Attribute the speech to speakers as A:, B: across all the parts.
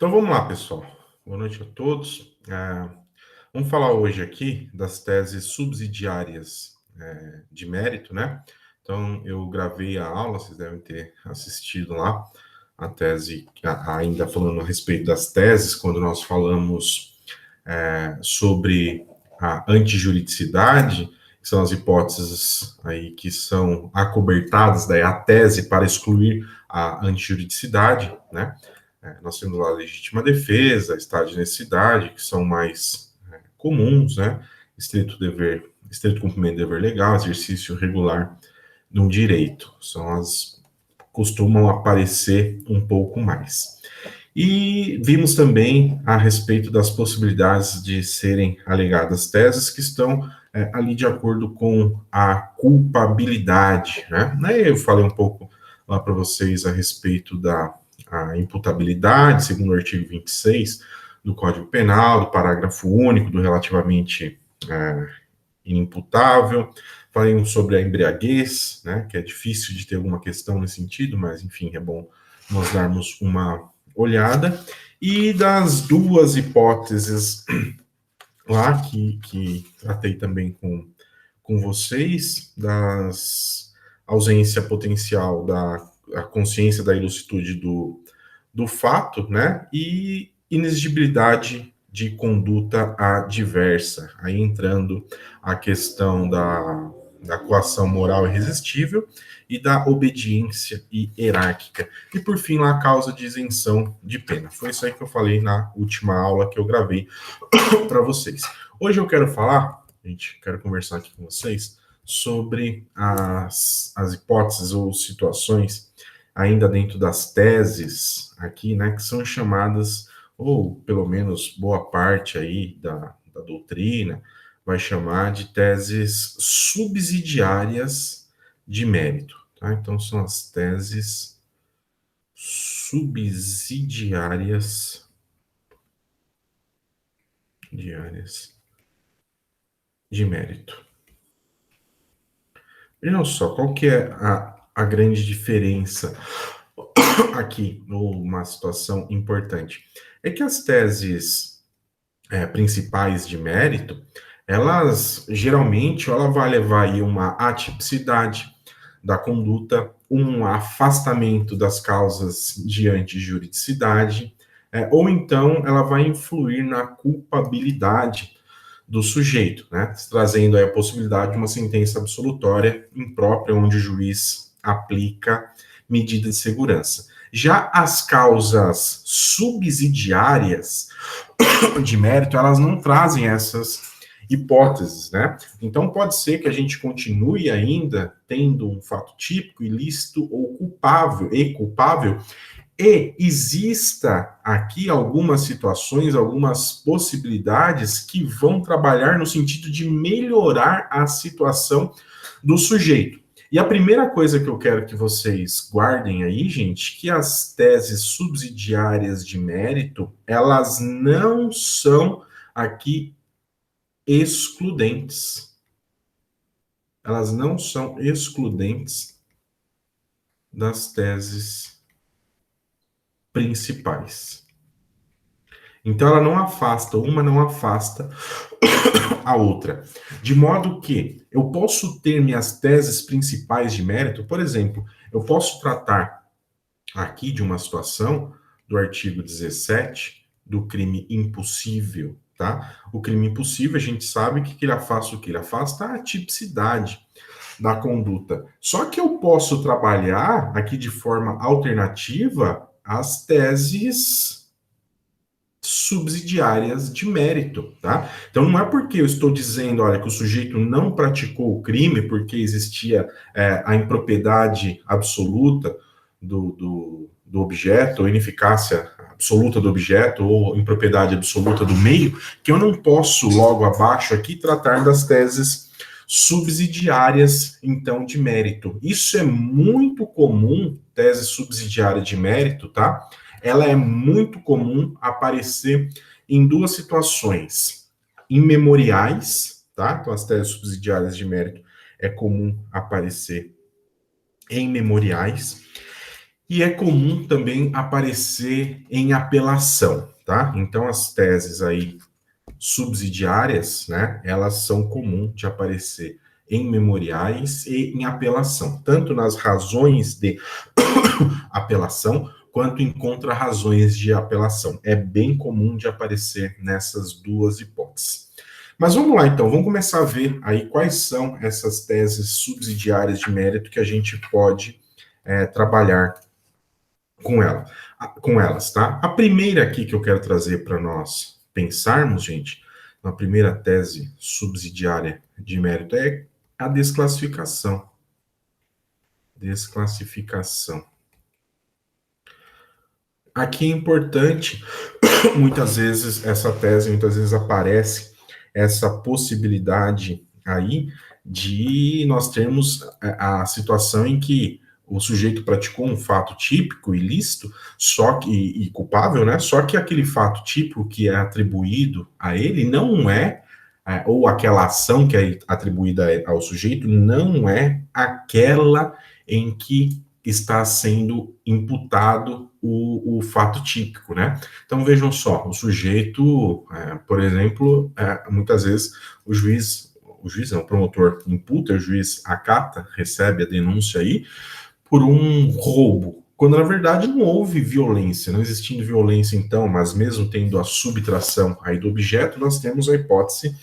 A: Então vamos lá, pessoal. Boa noite a todos. Vamos falar hoje aqui das teses subsidiárias de mérito, né? Então eu gravei a aula, vocês devem ter assistido lá, a tese, ainda falando a respeito das teses, quando nós falamos sobre a antijuridicidade, que são as hipóteses aí que são acobertadas, daí a tese para excluir a antijuridicidade, né? Nós temos lá a legítima defesa, estado de necessidade, que são mais comuns, né? Estrito cumprimento de dever legal, exercício regular de um direito. Costumam aparecer um pouco mais. E vimos também a respeito das possibilidades de serem alegadas teses que estão ali de acordo com a culpabilidade, né? Eu falei um pouco lá para vocês a respeito da imputabilidade, segundo o artigo 26 do Código Penal, do parágrafo único do relativamente inimputável. Falei sobre a embriaguez, né, que é difícil de ter alguma questão nesse sentido, mas, enfim, é bom nós darmos uma olhada. E das duas hipóteses lá, que tratei também com vocês, das ausência potencial da a consciência da ilicitude do fato, né, e inexigibilidade de conduta adversa, aí entrando a questão da coação moral irresistível e da obediência hierárquica. E, por fim, lá, a causa de isenção de pena. Foi isso aí que eu falei na última aula que eu gravei para vocês. Hoje eu quero falar, quero conversar aqui com vocês sobre as hipóteses ou situações ainda dentro das teses aqui, né, que são chamadas, ou pelo menos boa parte aí da doutrina vai chamar de teses subsidiárias de mérito, tá? Então são as teses subsidiárias de mérito. Vejam só, qual que é a grande diferença aqui, numa situação importante? É que as teses principais de mérito, elas, geralmente, ela vai levar aí uma atipicidade da conduta, um afastamento das causas de antijuridicidade, ou então ela vai influir na culpabilidade do sujeito, né, trazendo aí a possibilidade de uma sentença absolutória imprópria, onde o juiz aplica medida de segurança. Já as causas subsidiárias de mérito, elas não trazem essas hipóteses, né? Então pode ser que a gente continue ainda tendo um fato típico, ilícito ou culpável, e exista aqui algumas situações, algumas possibilidades que vão trabalhar no sentido de melhorar a situação do sujeito. E a primeira coisa que eu quero que vocês guardem aí, gente, que as teses subsidiárias de mérito, elas não são aqui excludentes. Elas não são excludentes das teses principais. Então, ela não afasta, uma não afasta a outra. De modo que eu posso ter minhas teses principais de mérito, por exemplo, eu posso tratar aqui de uma situação do artigo 17 do crime impossível, tá? O crime impossível, a gente sabe que ele afasta o quê? Ele afasta a tipicidade da conduta. Só que eu posso trabalhar aqui de forma alternativa as teses subsidiárias de mérito, tá? Então não é porque eu estou dizendo, olha, que o sujeito não praticou o crime porque existia a impropriedade absoluta do objeto, ou ineficácia absoluta do objeto, ou impropriedade absoluta do meio, que eu não posso, logo abaixo aqui, tratar das teses subsidiárias, então, de mérito. Isso é muito comum, tese subsidiária de mérito, tá? Ela é muito comum aparecer em duas situações. Em memoriais, tá? Então, as teses subsidiárias de mérito é comum aparecer em memoriais. E é comum também aparecer em apelação, tá? Então, as teses aí subsidiárias, né, elas são comuns de aparecer em memoriais e em apelação, tanto nas razões de apelação quanto em contra-razões de apelação. É bem comum de aparecer nessas duas hipóteses. Mas vamos lá, então, vamos começar a ver aí quais são essas teses subsidiárias de mérito que a gente pode trabalhar com elas, tá? A primeira aqui que eu quero trazer para nós pensarmos, gente, na primeira tese subsidiária de mérito é a desclassificação. Desclassificação. Aqui é importante, muitas vezes, essa tese, muitas vezes aparece essa possibilidade aí de nós termos a situação em que o sujeito praticou um fato típico, ilícito, só que, e culpável, né? Só que aquele fato típico que é atribuído a ele não ou aquela ação que é atribuída ao sujeito, não é aquela em que está sendo imputado o fato típico, né? Então vejam só, o sujeito, por exemplo, muitas vezes o juiz não, o promotor imputa, o juiz acata, recebe a denúncia aí por um roubo, quando na verdade não houve violência, não existindo violência então, mas mesmo tendo a subtração aí do objeto, nós temos a hipótese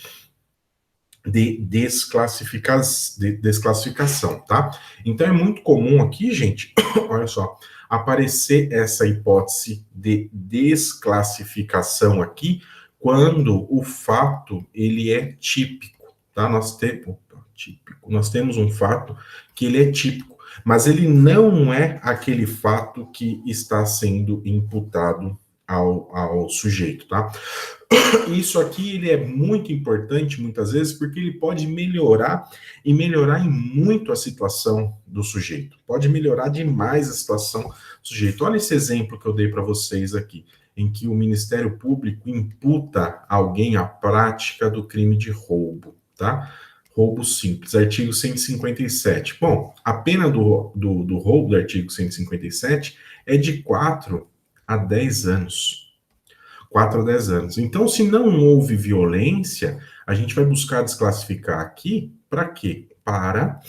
A: de desclassificação, tá? Então é muito comum aqui, gente, olha só, aparecer essa hipótese de desclassificação aqui quando o fato ele é típico, tá? Nós temos um fato que ele é típico, mas ele não é aquele fato que está sendo imputado ao sujeito, tá? Isso aqui ele é muito importante muitas vezes porque ele pode melhorar e melhorar em muito a situação do sujeito. Pode melhorar demais a situação do sujeito. Olha esse exemplo que eu dei para vocês aqui, em que o Ministério Público imputa a alguém a prática do crime de roubo, tá? Roubo simples, artigo 157. Bom, a pena do roubo do artigo 157 é de 4 a 10 anos. 4 a 10 anos. Então, se não houve violência, a gente vai buscar desclassificar aqui para quê? Para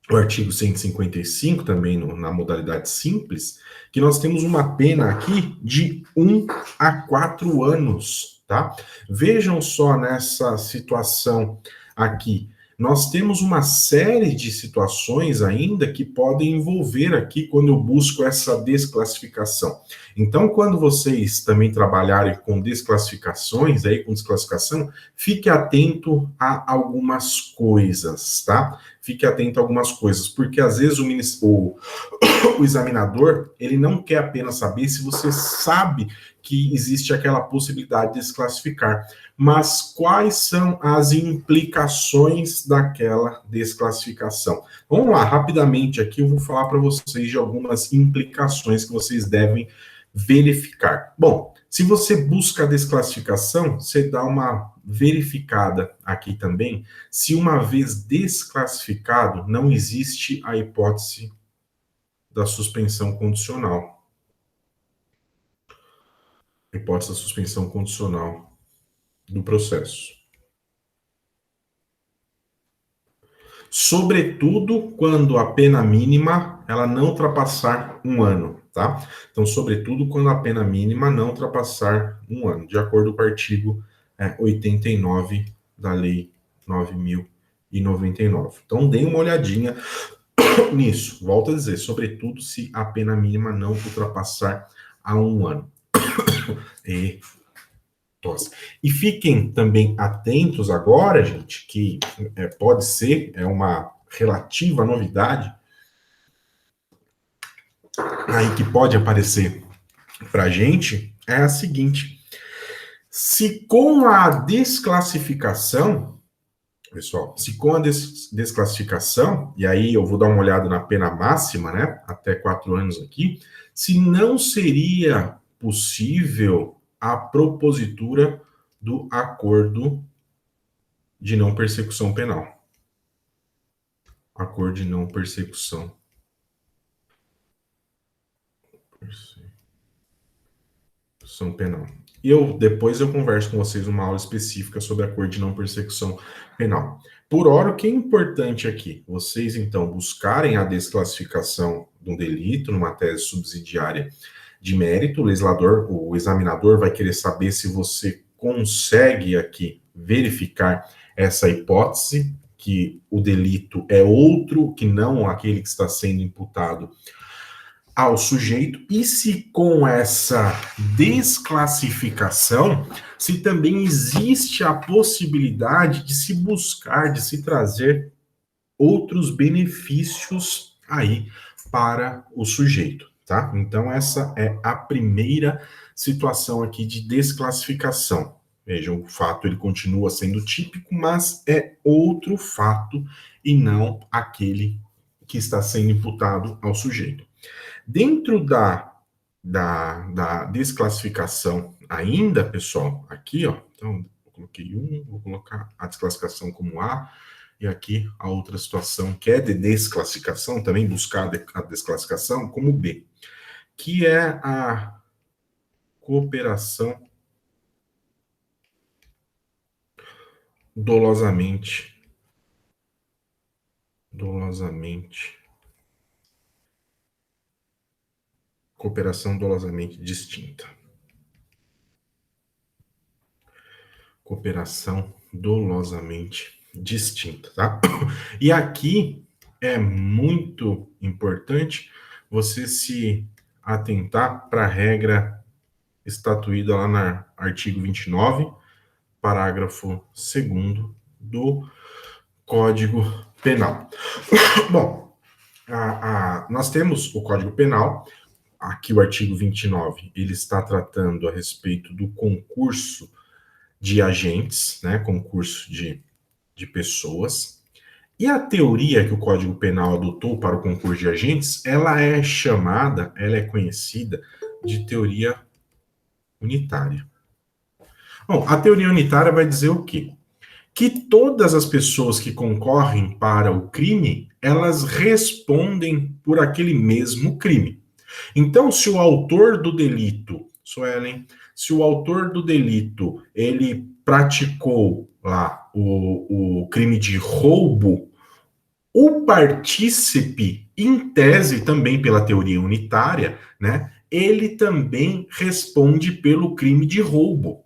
A: o artigo 155, também na modalidade simples, que nós temos uma pena aqui de 1 a 4 anos, tá? Vejam só nessa situação aqui. Nós temos uma série de situações ainda que podem envolver aqui quando eu busco essa desclassificação. Então, quando vocês também trabalharem com desclassificações, aí com desclassificação, fique atento a algumas coisas, tá? Fique atento a algumas coisas, porque às vezes o examinador, ele não quer apenas saber se você sabe que existe aquela possibilidade de desclassificar, mas quais são as implicações daquela desclassificação. Vamos lá, rapidamente aqui eu vou falar para vocês de algumas implicações que vocês devem verificar. Bom, se você busca a desclassificação, você dá uma verificada aqui também, se uma vez desclassificado, não existe a hipótese da suspensão condicional. Hipótese da suspensão condicional do processo. Sobretudo quando a pena mínima ela não ultrapassar 1 ano, tá? Então, sobretudo quando a pena mínima não ultrapassar 1 ano, de acordo com o artigo 89 da Lei 9.099. Então, dê uma olhadinha nisso. Volto a dizer, sobretudo se a pena mínima não ultrapassar a 1 ano. E tosse. E fiquem também atentos agora, gente, que pode ser uma relativa novidade aí que pode aparecer para a gente, é a seguinte: se com a desclassificação, pessoal, se com a desclassificação, e aí eu vou dar uma olhada na pena máxima, né, até 4 anos aqui, se não seria possível a propositura do acordo de não persecução penal. Acordo de não persecução Persecução penal. E depois eu converso com vocês uma aula específica sobre a cor de não persecução penal. Por hora, o que é importante aqui? Vocês, então, buscarem a desclassificação de um delito numa tese subsidiária de mérito. O legislador, o examinador vai querer saber se você consegue aqui verificar essa hipótese, que o delito é outro que não aquele que está sendo imputado ao sujeito, e se com essa desclassificação, se também existe a possibilidade de se buscar, de se trazer outros benefícios aí para o sujeito, tá? Então essa é a primeira situação aqui de desclassificação. Vejam, o fato ele continua sendo típico, mas é outro fato e não aquele que está sendo imputado ao sujeito. Dentro da desclassificação ainda, pessoal, aqui, ó, então, eu coloquei vou colocar a desclassificação como A, e aqui a outra situação que é de desclassificação, também buscar a desclassificação como B, que é a cooperação dolosamente cooperação dolosamente distinta. Cooperação dolosamente distinta, tá? E aqui é muito importante você se atentar para a regra estatuída lá no artigo 29, parágrafo 2º do Código Penal. Bom, nós temos o Código Penal, aqui o artigo 29, ele está tratando a respeito do concurso de agentes, né, concurso de pessoas, e a teoria que o Código Penal adotou para o concurso de agentes, ela é conhecida de teoria unitária. Bom, a teoria unitária vai dizer o quê? Que todas as pessoas que concorrem para o crime, elas respondem por aquele mesmo crime. Então, se o autor do delito, Suelen, se o autor do delito, ele praticou lá o crime de roubo, o partícipe, em tese, também pela teoria unitária, né, ele também responde pelo crime de roubo.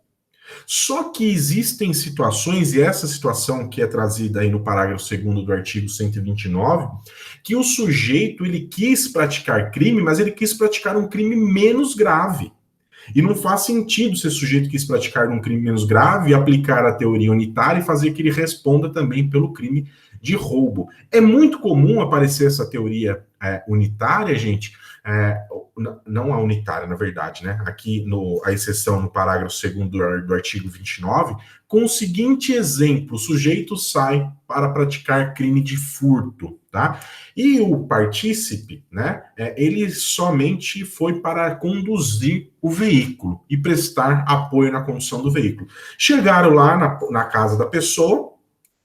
A: Só que existem situações, e essa situação que é trazida aí no parágrafo 2º do artigo 129, que o sujeito ele quis praticar crime, mas ele quis praticar um crime menos grave. E não faz sentido se o sujeito quis praticar um crime menos grave, aplicar a teoria unitária e fazer que ele responda também pelo crime de roubo. É muito comum aparecer essa teoria unitária, gente, não a unitária, na verdade, né? Aqui a exceção no parágrafo 2º do artigo 29, com o seguinte exemplo: o sujeito sai para praticar crime de furto, tá? E o partícipe, né? Ele somente foi para conduzir o veículo e prestar apoio na condução do veículo. Chegaram lá na casa da pessoa,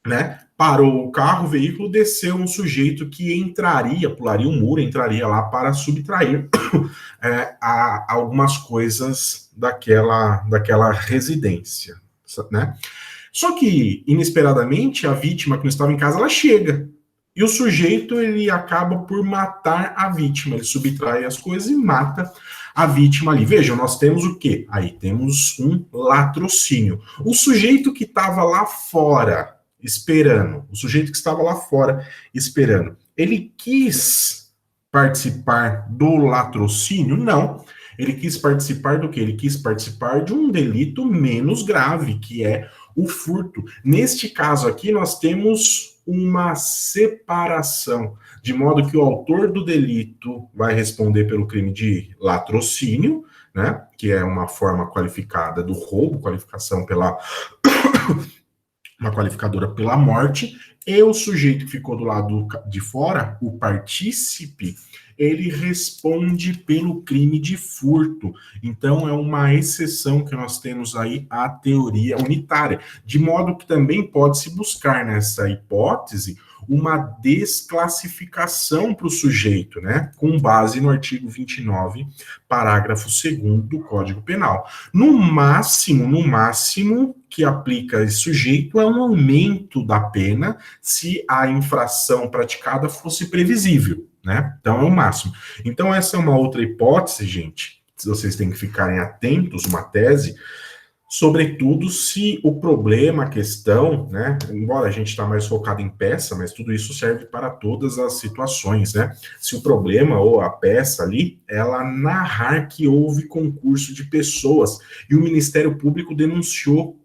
A: né? Parou o carro, o veículo, desceu um sujeito que pularia um muro, entraria lá para subtrair algumas coisas daquela residência, né? Só que, inesperadamente, a vítima que não estava em casa, ela chega. E o sujeito, ele acaba por matar a vítima. Ele subtrai as coisas e mata a vítima ali. Vejam, nós temos o quê? Aí temos um latrocínio. O sujeito que estava lá fora esperando, ele quis participar do latrocínio? Não. Ele quis participar do quê? Ele quis participar de um delito menos grave, que é o furto. Neste caso aqui, nós temos uma separação, de modo que o autor do delito vai responder pelo crime de latrocínio, né, que é uma forma qualificada do roubo, qualificação pela uma qualificadora pela morte, e o sujeito que ficou do lado de fora, o partícipe, ele responde pelo crime de furto. Então, é uma exceção que nós temos aí à teoria unitária, de modo que também pode-se buscar nessa hipótese uma desclassificação para o sujeito, né, com base no artigo 29, parágrafo 2º do Código Penal. No máximo que aplica esse sujeito é um aumento da pena se a infração praticada fosse previsível, né? Então é o máximo. Então essa é uma outra hipótese, gente. Vocês têm que ficarem atentos, uma tese, sobretudo se o problema, a questão, né, embora a gente está mais focado em peça, mas tudo isso serve para todas as situações, né, se o problema ou a peça ali, ela narrar que houve concurso de pessoas e o Ministério Público denunciou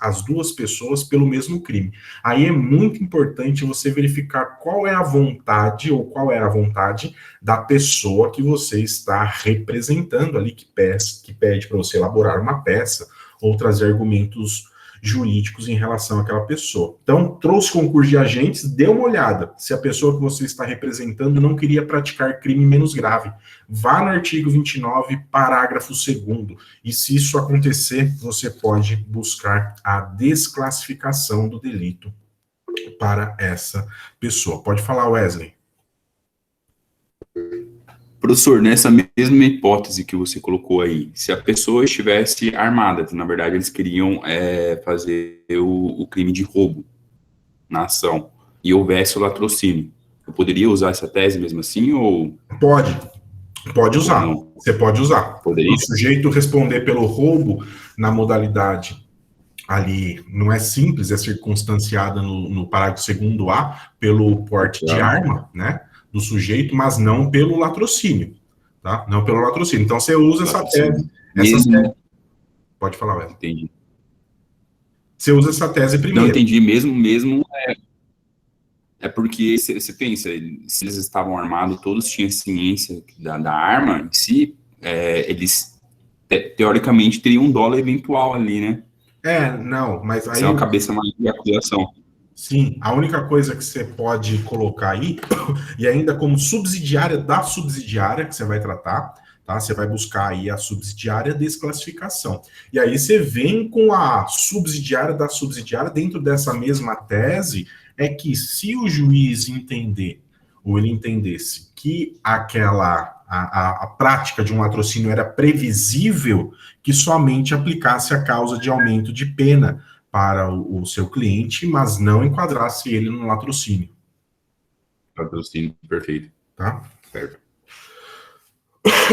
A: as duas pessoas pelo mesmo crime. Aí é muito importante você verificar qual é a vontade ou qual era a vontade da pessoa que você está representando ali, que pede para você elaborar uma peça ou trazer argumentos jurídicos em relação àquela pessoa. Então, trouxe concurso de agentes, dê uma olhada se a pessoa que você está representando não queria praticar crime menos grave. Vá no artigo 29, parágrafo 2º, e se isso acontecer, você pode buscar a desclassificação do delito para essa pessoa. Pode falar, Wesley.
B: Professor, nessa mesma hipótese que você colocou aí, se a pessoa estivesse armada, na verdade eles queriam fazer o crime de roubo na ação, e houvesse o latrocínio, eu poderia usar essa tese mesmo assim, ou...
A: Pode usar, você pode usar.
B: Poderia?
A: O sujeito responder pelo roubo na modalidade ali, não é simples, é circunstanciada no parágrafo 2º-A, pelo porte de arma, né, do sujeito, mas não pelo latrocínio, tá? Não pelo latrocínio. Então, você usa essa tese. Pode falar, Wesley.
B: Entendi.
A: Você usa essa tese primeiro.
B: Não, entendi. Mesmo é porque você pensa, se eles estavam armados, todos tinham ciência da arma em si, eles teoricamente teriam um dolo eventual ali, né?
A: Não, mas aí...
B: Isso é uma cabeça mais de acusação.
A: Sim, a única coisa que você pode colocar aí, e ainda como subsidiária da subsidiária, que você vai tratar, tá? Você vai buscar aí a subsidiária desclassificação. E aí você vem com a subsidiária da subsidiária dentro dessa mesma tese, é que se o juiz entender, ou ele entendesse que a prática de um latrocínio era previsível, que somente aplicasse a causa de aumento de pena para o seu cliente, mas não enquadrasse ele no latrocínio.
B: Latrocínio, perfeito.
A: Tá? Certo.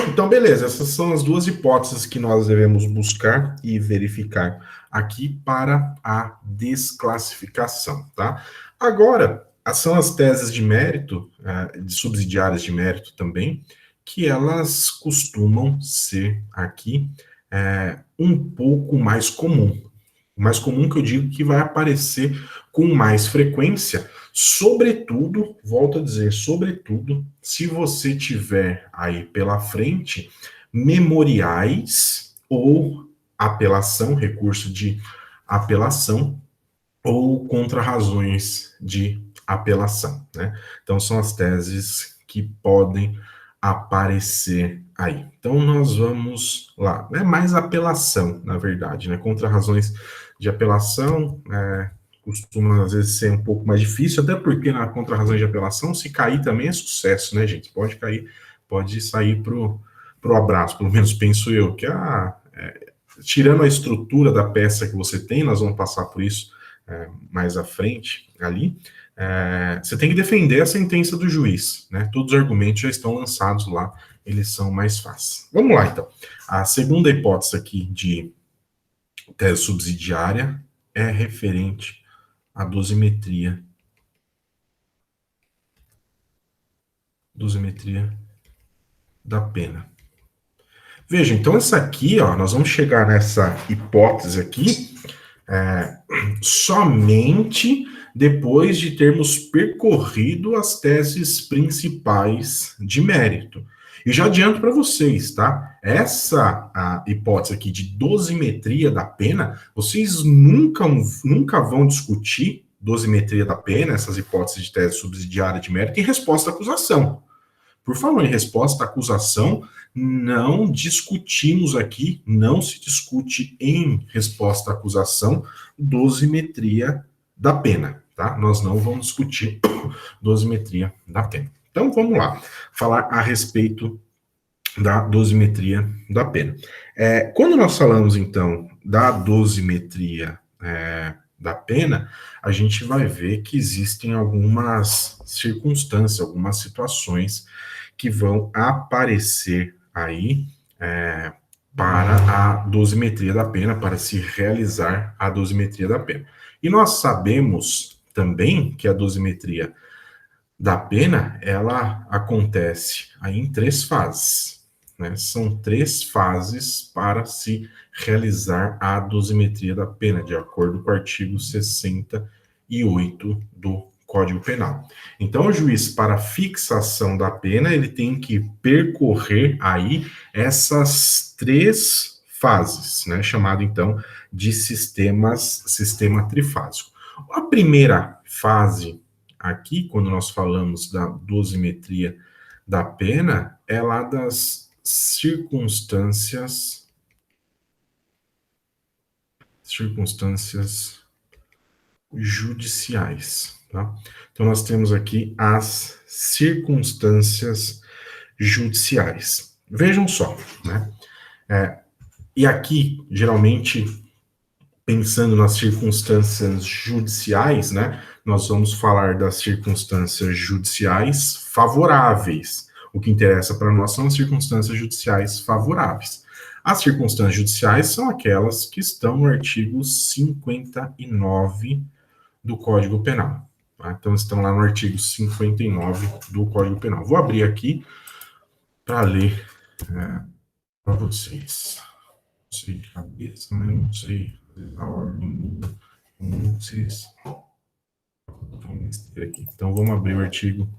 A: Então, beleza, essas são as duas hipóteses que nós devemos buscar e verificar aqui para a desclassificação, tá? Agora, são as teses de mérito, de subsidiárias de mérito também, que elas costumam ser aqui um pouco mais comum. O mais comum que eu digo que vai aparecer com mais frequência, sobretudo, volto a dizer, sobretudo, se você tiver aí pela frente memoriais ou apelação, recurso de apelação, ou contra-razões de apelação, né? Então, são as teses que podem aparecer aí. Então, nós vamos lá. É mais apelação, na verdade, né? Contra-razões de apelação costuma, às vezes, ser um pouco mais difícil, até porque na contra-razão de apelação, se cair também é sucesso, né, gente? Pode cair, pode sair pro abraço, pelo menos penso eu, que tirando a estrutura da peça que você tem, nós vamos passar por isso mais à frente, ali, você tem que defender a sentença do juiz, né? Todos os argumentos já estão lançados lá, eles são mais fáceis. Vamos lá, então. A segunda hipótese aqui de tese subsidiária é referente à dosimetria. Dosimetria da pena. Veja, então essa aqui, ó, nós vamos chegar nessa hipótese aqui somente depois de termos percorrido as teses principais de mérito. E já adianto para vocês, tá? A hipótese aqui de dosimetria da pena, vocês nunca vão discutir dosimetria da pena, essas hipóteses de tese subsidiária de mérito, em resposta à acusação. Por favor, em resposta à acusação, não discutimos aqui, não se discute em resposta à acusação dosimetria da pena, tá? Nós não vamos discutir dosimetria da pena. Então, vamos lá, falar a respeito da dosimetria da pena. Quando nós falamos, então, da dosimetria da pena, a gente vai ver que existem algumas circunstâncias, algumas situações que vão aparecer aí para a dosimetria da pena, para se realizar a dosimetria da pena. E nós sabemos também que a dosimetria da pena, ela acontece aí em 3 fases, né? São 3 fases para se realizar a dosimetria da pena, de acordo com o artigo 68 do Código Penal. Então, o juiz, para fixação da pena, ele tem que percorrer aí essas 3 fases, né? Chamado, então, de sistema trifásico. A primeira fase aqui, quando nós falamos da dosimetria da pena, é lá das circunstâncias judiciais, tá? Então, nós temos aqui as circunstâncias judiciais. Vejam só, né? E aqui, geralmente, pensando nas circunstâncias judiciais, né, nós vamos falar das circunstâncias judiciais favoráveis. O que interessa para nós são as circunstâncias judiciais favoráveis. As circunstâncias judiciais são aquelas que estão no artigo 59 do Código Penal. Tá? Então, estão lá no artigo 59 do Código Penal. Vou abrir aqui para ler para vocês. Não sei de cabeça, mas não sei a ordem muda. Então, vamos abrir o artigo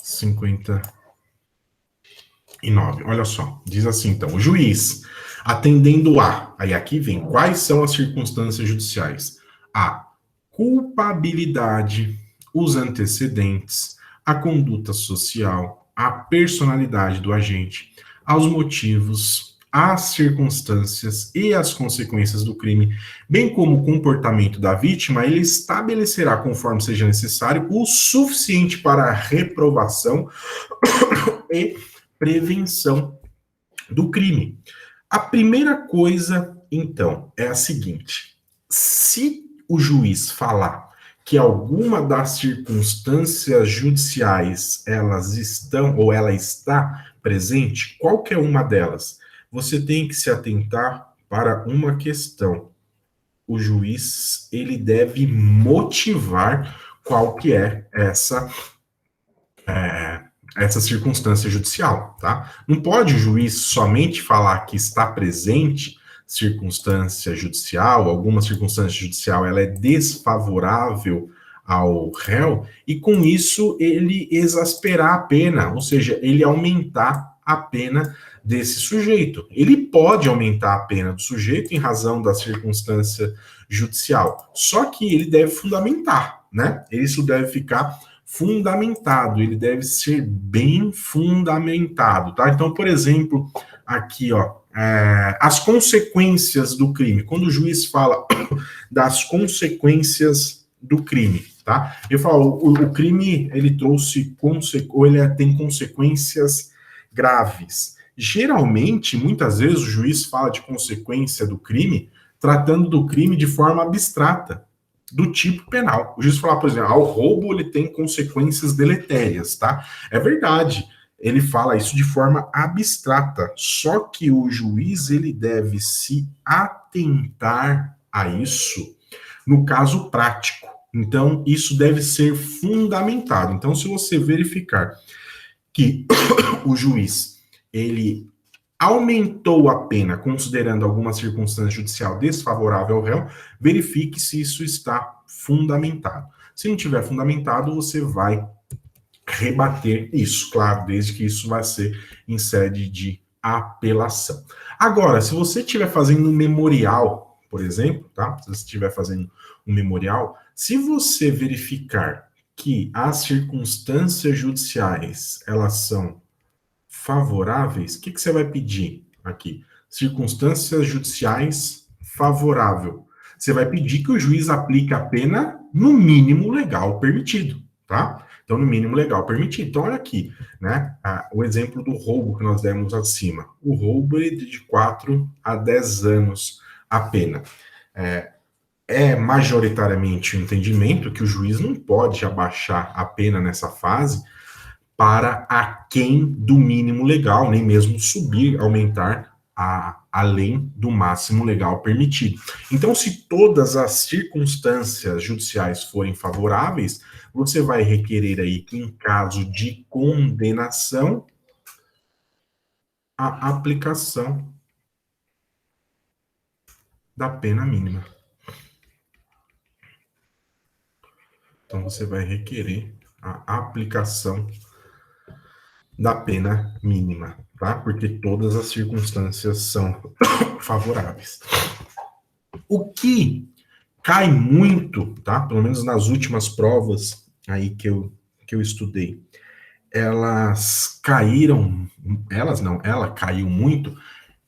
A: 59. Olha só, diz assim, então, o juiz, atendendo aí aqui vem, quais são as circunstâncias judiciais? A culpabilidade, os antecedentes, a conduta social, a personalidade do agente, aos motivos, as circunstâncias e as consequências do crime, bem como o comportamento da vítima, ele estabelecerá, conforme seja necessário, o suficiente para a reprovação e prevenção do crime. A primeira coisa, então, é a seguinte: se o juiz falar que alguma das circunstâncias judiciais elas estão ou ela está presente, qualquer uma delas, você tem que se atentar para uma questão. O juiz, ele deve motivar qual que é essa circunstância judicial, tá? Não pode o juiz somente falar que está presente circunstância judicial, alguma circunstância judicial, ela é desfavorável ao réu, e com isso ele exasperar a pena, ou seja, ele aumentar a pena desse sujeito. Ele pode aumentar a pena do sujeito em razão da circunstância judicial, só que ele deve fundamentar, né? Isso deve ficar fundamentado, ele deve ser bem fundamentado, tá? Então, por exemplo, aqui, ó, as consequências do crime. Quando o juiz fala das consequências do crime, tá? Eu falo, o crime, ele trouxe, ou ele tem consequências graves. Geralmente, muitas vezes, o juiz fala de consequência do crime, tratando do crime de forma abstrata, do tipo penal. O juiz fala, por exemplo, o roubo, ele tem consequências deletérias, tá? É verdade. Ele fala isso de forma abstrata, só que o juiz ele deve se atentar a isso no caso prático. Então, isso deve ser fundamentado. Então, se você verificar que o juiz ele aumentou a pena considerando alguma circunstância judicial desfavorável ao réu, verifique se isso está fundamentado. Se não tiver fundamentado, você vai rebater isso, claro, desde que isso vai ser em sede de apelação. Agora, se você estiver fazendo um memorial, por exemplo, tá? Se você estiver fazendo um memorial, se você verificar que as circunstâncias judiciais, elas são favoráveis, o que você vai pedir aqui? Circunstâncias judiciais favorável. Você vai pedir que o juiz aplique a pena no mínimo legal permitido, tá? Então, no mínimo legal permitido. Então, olha aqui, né? O exemplo do roubo que nós demos acima. O roubo é de 4 a 10 anos a pena. É majoritariamente o entendimento que o juiz não pode abaixar a pena nessa fase para aquém do mínimo legal, nem mesmo subir, aumentar além do máximo legal permitido. Então, se todas as circunstâncias judiciais forem favoráveis, você vai requerer aí que, em caso de condenação, a aplicação da pena mínima. Então, você vai requerer a aplicação da pena mínima, tá? Porque todas as circunstâncias são favoráveis. O que cai muito, tá? Pelo menos nas últimas provas aí que eu estudei, ela caiu muito,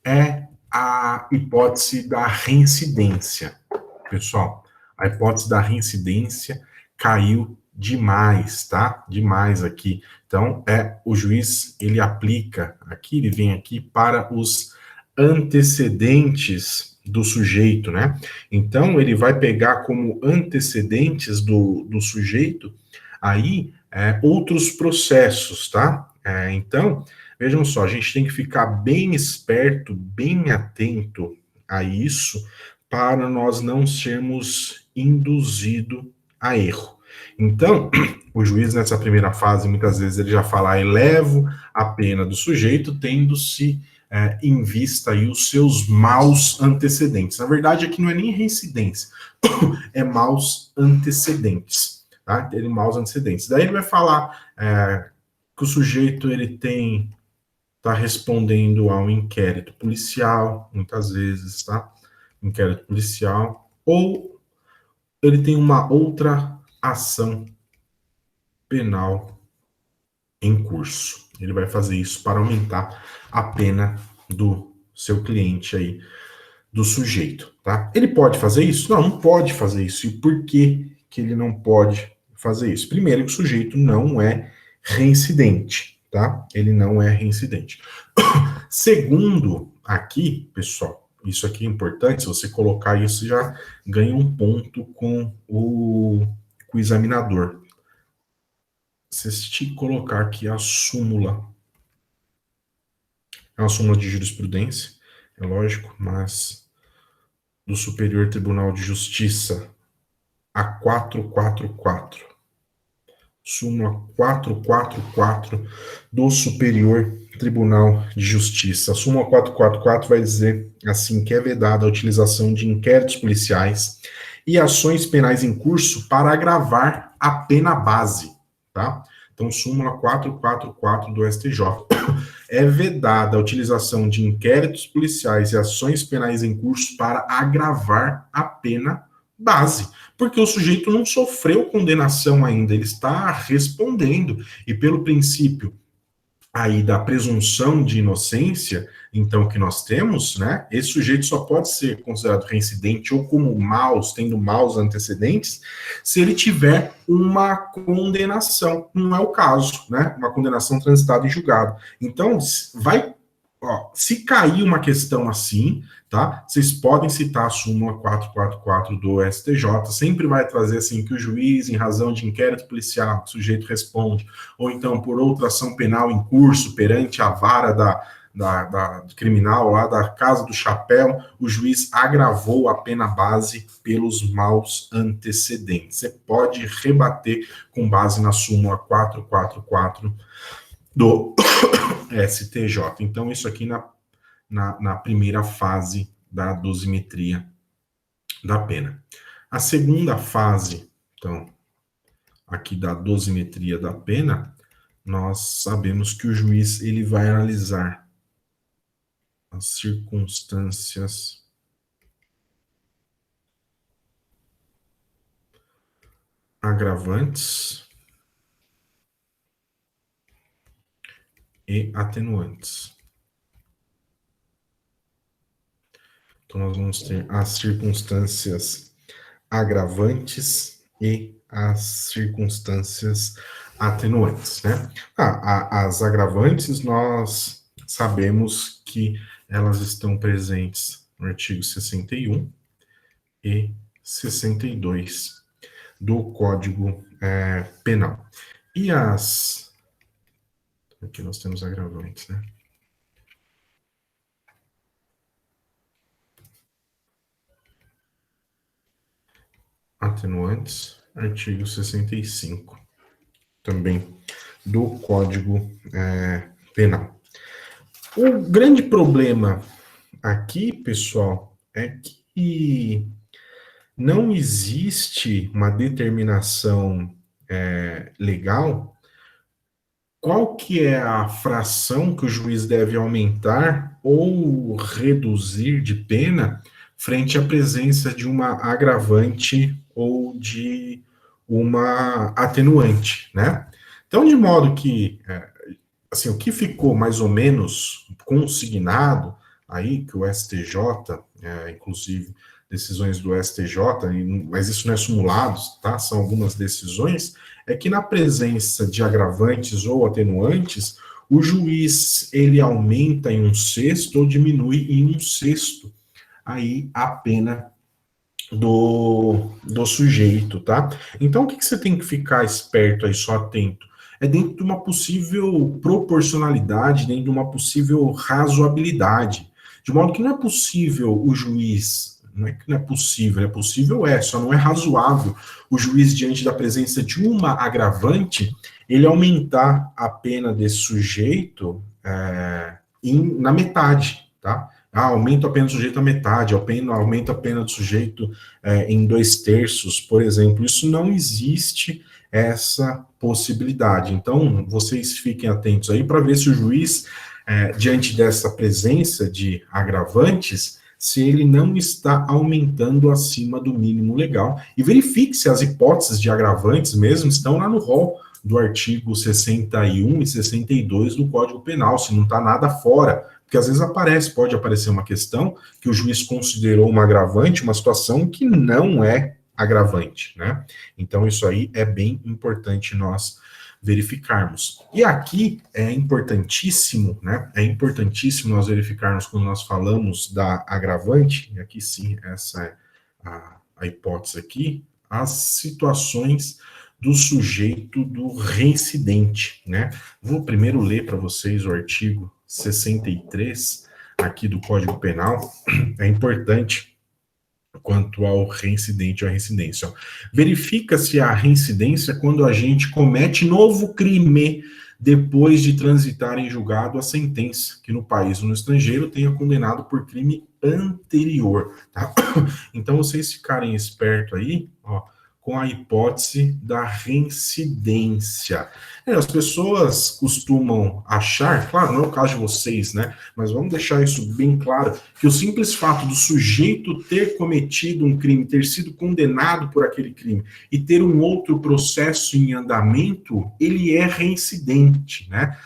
A: é a hipótese da reincidência. Pessoal, a hipótese da reincidência caiu demais, tá? Demais aqui. Então, o juiz, ele aplica aqui, ele vem aqui para os antecedentes do sujeito, né? Então, ele vai pegar como antecedentes do sujeito aí outros processos, tá? Então, vejam só, a gente tem que ficar bem esperto, bem atento a isso, para nós não sermos induzidos a erro. Então, o juiz nessa primeira fase, muitas vezes ele já fala, elevo a pena do sujeito, tendo-se em vista aí os seus maus antecedentes. Na verdade, aqui não é nem reincidência, é maus antecedentes, tá? Ele maus antecedentes. Daí ele vai falar que o sujeito ele está respondendo a um inquérito policial, muitas vezes, tá? Inquérito policial, ou ele tem uma outra ação penal em curso. Ele vai fazer isso para aumentar a pena do seu cliente aí, do sujeito, tá? Ele pode fazer isso? Não, não pode fazer isso. E por que que ele não pode fazer isso? Primeiro, que o sujeito não é reincidente, tá? Ele não é reincidente. Segundo, aqui, pessoal, isso aqui é importante, se você colocar isso, já ganha um ponto com o examinador. Se te colocar aqui a súmula, é uma súmula de jurisprudência, é lógico, mas do Superior Tribunal de Justiça, a 444. Súmula 444 do Superior Tribunal de Justiça. A súmula 444 vai dizer assim que é vedada a utilização de inquéritos policiais e ações penais em curso para agravar a pena base, tá? Então, súmula 444 do STJ. É vedada a utilização de inquéritos policiais e ações penais em curso para agravar a pena base, porque o sujeito não sofreu condenação ainda, ele está respondendo, e pelo princípio aí da presunção de inocência, então, que nós temos, né, esse sujeito só pode ser considerado reincidente ou como tendo maus antecedentes, se ele tiver uma condenação, não é o caso, né, uma condenação transitada em julgado. Então, se cair uma questão assim, tá? Vocês podem citar a súmula 444 do STJ, sempre vai trazer assim que o juiz, em razão de inquérito policial, o sujeito responde, ou então por outra ação penal em curso perante a vara da criminal lá da Casa do Chapéu, o juiz agravou a pena base pelos maus antecedentes. Você pode rebater com base na súmula 444 do STJ. Então, isso aqui na primeira fase da dosimetria da pena. A segunda fase, então, aqui da dosimetria da pena, nós sabemos que o juiz ele vai analisar as circunstâncias agravantes e atenuantes. Então, nós vamos ter as circunstâncias agravantes e as circunstâncias atenuantes, né? As agravantes, nós sabemos que elas estão presentes no artigo 61 e 62 do Código Penal. E aqui nós temos agravantes, né? Atenuantes, artigo 65, também do Código Penal. O grande problema aqui, pessoal, é que não existe uma determinação legal qual que é a fração que o juiz deve aumentar ou reduzir de pena frente à presença de uma agravante ou de uma atenuante, né? Então, de modo que, assim, o que ficou mais ou menos consignado aí, que o STJ, inclusive decisões do STJ, mas isso não é simulado, tá? São algumas decisões, é que na presença de agravantes ou atenuantes, o juiz, ele aumenta em 1/6 ou diminui em 1/6 aí a pena do sujeito, tá? Então, o que você tem que ficar esperto aí, só atento? É dentro de uma possível proporcionalidade, dentro de uma possível razoabilidade. De modo que não é possível o juiz, não é que não é possível, só não é razoável o juiz, diante da presença de uma agravante, ele aumentar a pena desse sujeito na metade, tá? Aumenta a pena do sujeito à metade, aumenta a pena do sujeito em 2/3, por exemplo. Isso não existe, essa possibilidade. Então, vocês fiquem atentos aí para ver se o juiz, diante dessa presença de agravantes, se ele não está aumentando acima do mínimo legal. E verifique se as hipóteses de agravantes mesmo estão lá no rol do artigo 61 e 62 do Código Penal, se não está nada fora. Porque às vezes pode aparecer uma questão que o juiz considerou uma agravante, uma situação que não é agravante, né? Então isso aí é bem importante nós verificarmos. E aqui é importantíssimo, né? É importantíssimo nós verificarmos quando nós falamos da agravante, e aqui sim, essa é a hipótese aqui, as situações do sujeito do reincidente, né? Vou primeiro ler para vocês o artigo 63 aqui do Código Penal. É importante quanto ao reincidente ou à reincidência. Verifica-se a reincidência quando o agente comete novo crime depois de transitar em julgado a sentença, que no país ou no estrangeiro tenha condenado por crime anterior. Tá? Então, vocês ficarem espertos aí, ó, com a hipótese da reincidência. As pessoas costumam achar, claro, não é o caso de vocês, né? Mas vamos deixar isso bem claro, que o simples fato do sujeito ter cometido um crime, ter sido condenado por aquele crime e ter um outro processo em andamento, ele é reincidente, né?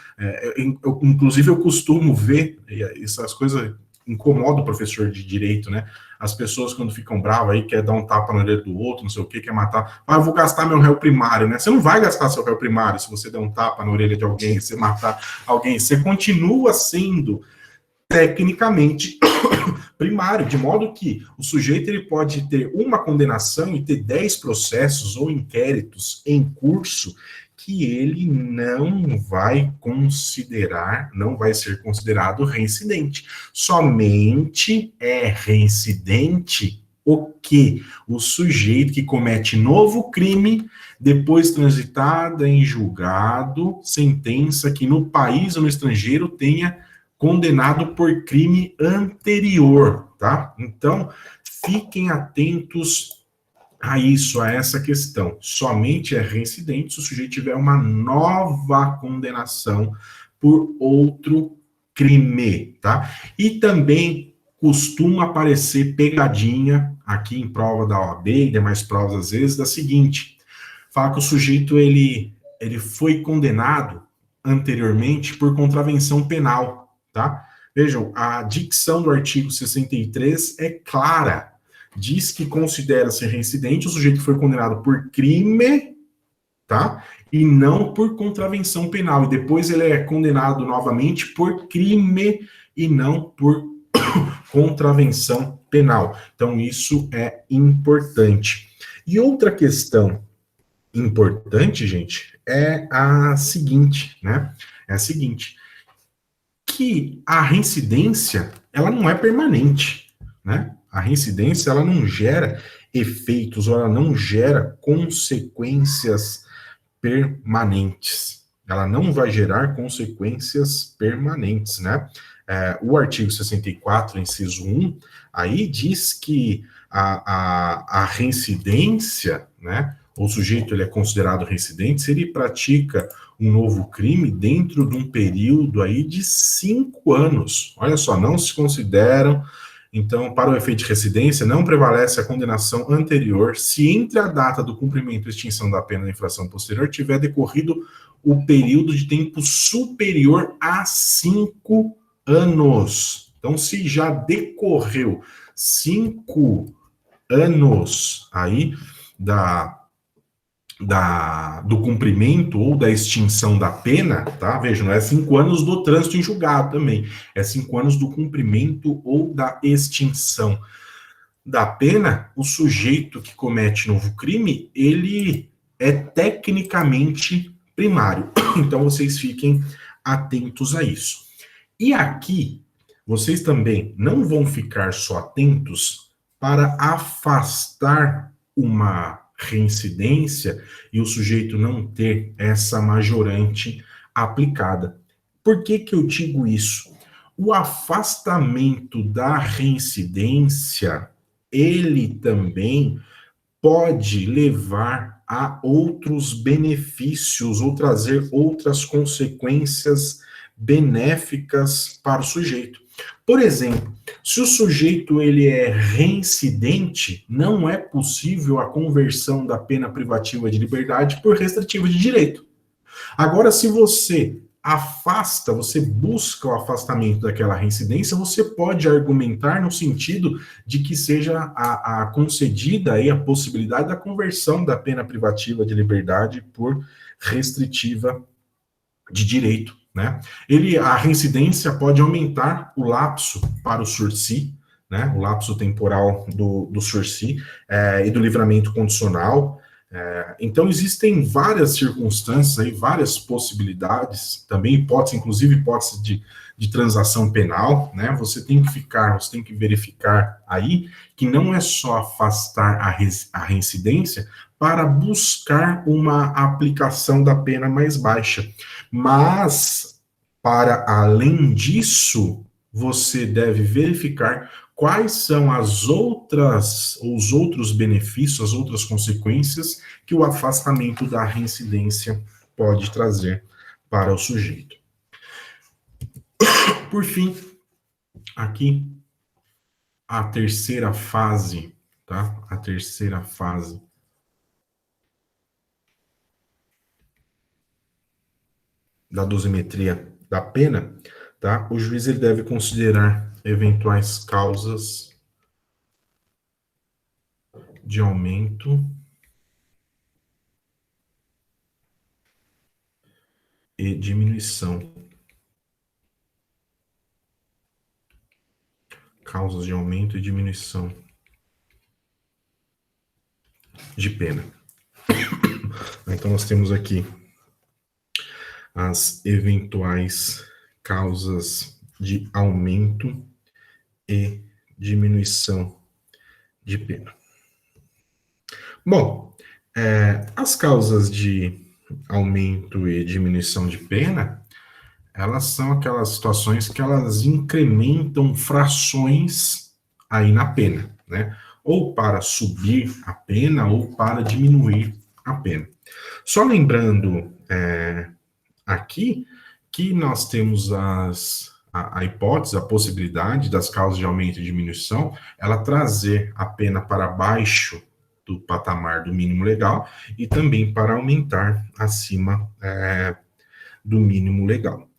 A: Inclusive, eu costumo ver, essas coisas incomodam o professor de direito, né? As pessoas, quando ficam bravas aí, quer dar um tapa na orelha do outro, não sei o que, quer matar. Eu vou gastar meu réu primário, né? Você não vai gastar seu réu primário se você der um tapa na orelha de alguém, se matar alguém. Você continua sendo, tecnicamente, primário, de modo que o sujeito ele pode ter uma condenação e ter 10 processos ou inquéritos em curso que ele não vai ser considerado reincidente. Somente é reincidente o que? O sujeito que comete novo crime, depois transitada em julgado, sentença que no país ou no estrangeiro tenha condenado por crime anterior, tá? Então, fiquem atentos a isso, a essa questão. Somente é reincidente se o sujeito tiver uma nova condenação por outro crime, tá? E também costuma aparecer pegadinha aqui em prova da OAB e demais provas às vezes, da seguinte: fala que o sujeito ele foi condenado anteriormente por contravenção penal, tá? Vejam, a dicção do artigo 63 é clara. Diz que considera-se reincidente o sujeito que foi condenado por crime, tá? E não por contravenção penal. E depois ele é condenado novamente por crime e não por contravenção penal. Então, isso é importante. E outra questão importante, gente, é a seguinte, né? É a seguinte, que a reincidência, ela não é permanente, né? A reincidência, ela não gera efeitos, ou ela não gera consequências permanentes. Ela não vai gerar consequências permanentes, né? O artigo 64, inciso 1, aí diz que a reincidência, né? O sujeito ele é considerado reincidente se ele pratica um novo crime dentro de um período aí de 5 anos. Olha só, não se consideram. Então, para o efeito de residência, não prevalece a condenação anterior se entre a data do cumprimento e extinção da pena da infração posterior tiver decorrido o período de tempo superior a 5 anos. Então, se já decorreu 5 anos aí do cumprimento ou da extinção da pena, tá? Veja, não é 5 anos do trânsito em julgado também, é 5 anos do cumprimento ou da extinção da pena, o sujeito que comete novo crime, ele é tecnicamente primário. Então, vocês fiquem atentos a isso. E aqui, vocês também não vão ficar só atentos para afastar uma reincidência e o sujeito não ter essa majorante aplicada. Por que que eu digo isso? O afastamento da reincidência, ele também pode levar a outros benefícios ou trazer outras consequências benéficas para o sujeito. Por exemplo, se o sujeito ele é reincidente, não é possível a conversão da pena privativa de liberdade por restritiva de direito. Agora, se você afasta, você busca o afastamento daquela reincidência, você pode argumentar no sentido de que seja a concedida aí a possibilidade da conversão da pena privativa de liberdade por restritiva de direito, né? A reincidência pode aumentar o lapso para o sursi, né? O lapso temporal do sursi e do livramento condicional. Então, existem várias circunstâncias, aí, várias possibilidades, também hipótese, inclusive hipótese de transação penal, né? Você tem que verificar aí que não é só afastar a reincidência para buscar uma aplicação da pena mais baixa, mas, para além disso, você deve verificar quais são os outros benefícios, as outras consequências que o afastamento da reincidência pode trazer para o sujeito. Por fim, aqui, a terceira fase, tá? A terceira fase da dosimetria da pena, tá? O juiz ele deve considerar eventuais causas de aumento e diminuição. Causas de aumento e diminuição de pena. Então, nós temos aqui as eventuais causas de aumento e diminuição de pena. Bom, as causas de aumento e diminuição de pena, elas são aquelas situações que elas incrementam frações aí na pena, né? Ou para subir a pena ou para diminuir a pena. Só lembrando aqui que nós temos a hipótese, a possibilidade das causas de aumento e diminuição, ela trazer a pena para baixo do patamar do mínimo legal e também para aumentar acima do mínimo legal.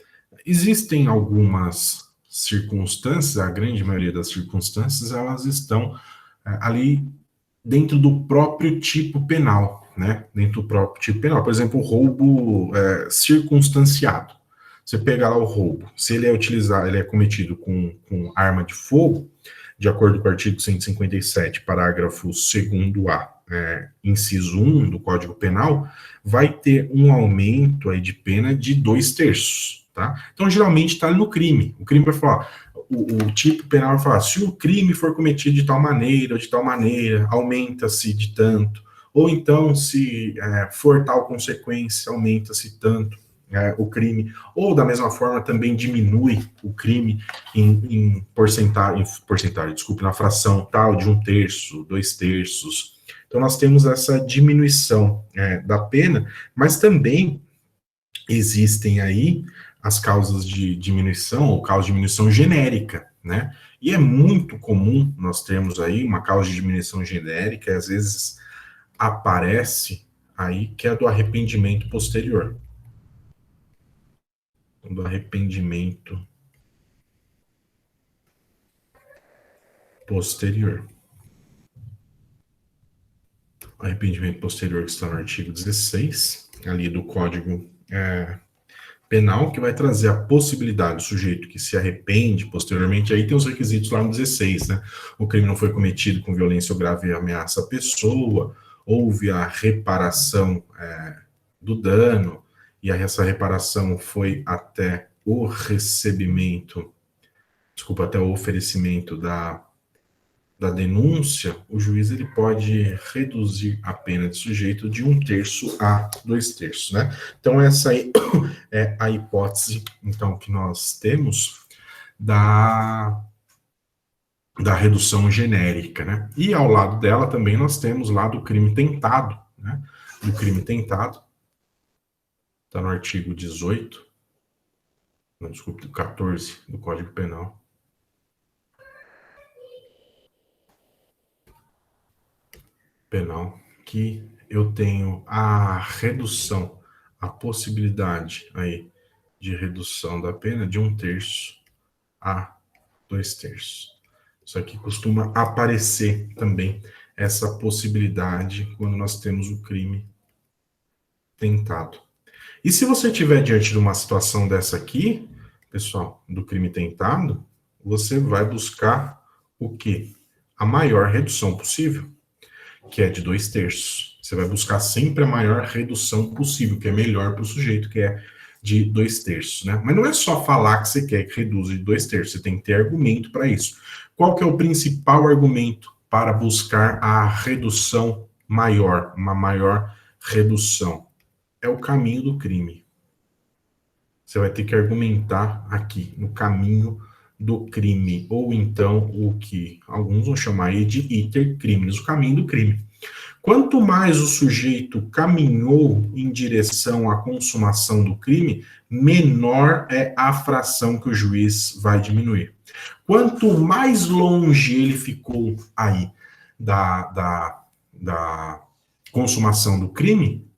A: Existem algumas circunstâncias, a grande maioria das circunstâncias, elas estão ali dentro do próprio tipo penal, né? Dentro do próprio tipo penal. Por exemplo, o roubo circunstanciado. Você pega lá o roubo, se ele é utilizado, ele é cometido com arma de fogo, de acordo com o artigo 157, parágrafo 2º-A, inciso 1 do Código Penal, vai ter um aumento aí de pena de 2/3, tá? Então, geralmente está no crime. O crime vai falar, o tipo penal vai falar, se o crime for cometido de tal maneira ou de tal maneira, aumenta-se de tanto. Ou então, se for tal consequência, aumenta-se tanto o crime. Ou, da mesma forma, também diminui o crime em porcentagem, desculpe, na fração tal de 1/3, 2/3. Então, nós temos essa diminuição da pena, mas também existem aí as causas de diminuição, ou causa de diminuição genérica, né? E é muito comum nós termos aí uma causa de diminuição genérica, e às vezes aparece aí, que é do arrependimento posterior. Do arrependimento posterior. O arrependimento posterior que está no artigo 16, ali do Código Penal, que vai trazer a possibilidade do sujeito que se arrepende posteriormente, aí tem os requisitos lá no 16, né? O crime não foi cometido com violência ou grave ameaça à pessoa, houve a reparação do dano, e essa reparação foi até o recebimento, até o oferecimento da denúncia, o juiz ele pode reduzir a pena de sujeito de 1/3 a 2/3, né? Então, essa aí é a hipótese, então, que nós temos da redução genérica, né? E ao lado dela também nós temos lá do crime tentado, né? Do crime tentado, está no artigo 18, não, desculpe, 14 do Código Penal. Que eu tenho a redução, a possibilidade aí de redução da pena de 1/3 a 2/3. Isso aqui costuma aparecer também, essa possibilidade, quando nós temos o crime tentado. E se você estiver diante de uma situação dessa aqui, pessoal, do crime tentado, você vai buscar o quê? A maior redução possível, que é de 2/3. Você vai buscar sempre a maior redução possível, que é melhor para o sujeito, que é de 2/3, né? Mas não é só falar que você quer que reduza de 2/3, você tem que ter argumento para isso. Qual que é o principal argumento para buscar a redução maior, uma maior redução? É o caminho do crime. Você vai ter que argumentar aqui, no caminho do crime, ou então o que alguns vão chamar aí de iter criminis, o caminho do crime. Quanto mais o sujeito caminhou em direção à consumação do crime, menor é a fração que o juiz vai diminuir. Quanto mais longe ele ficou aí da consumação do crime,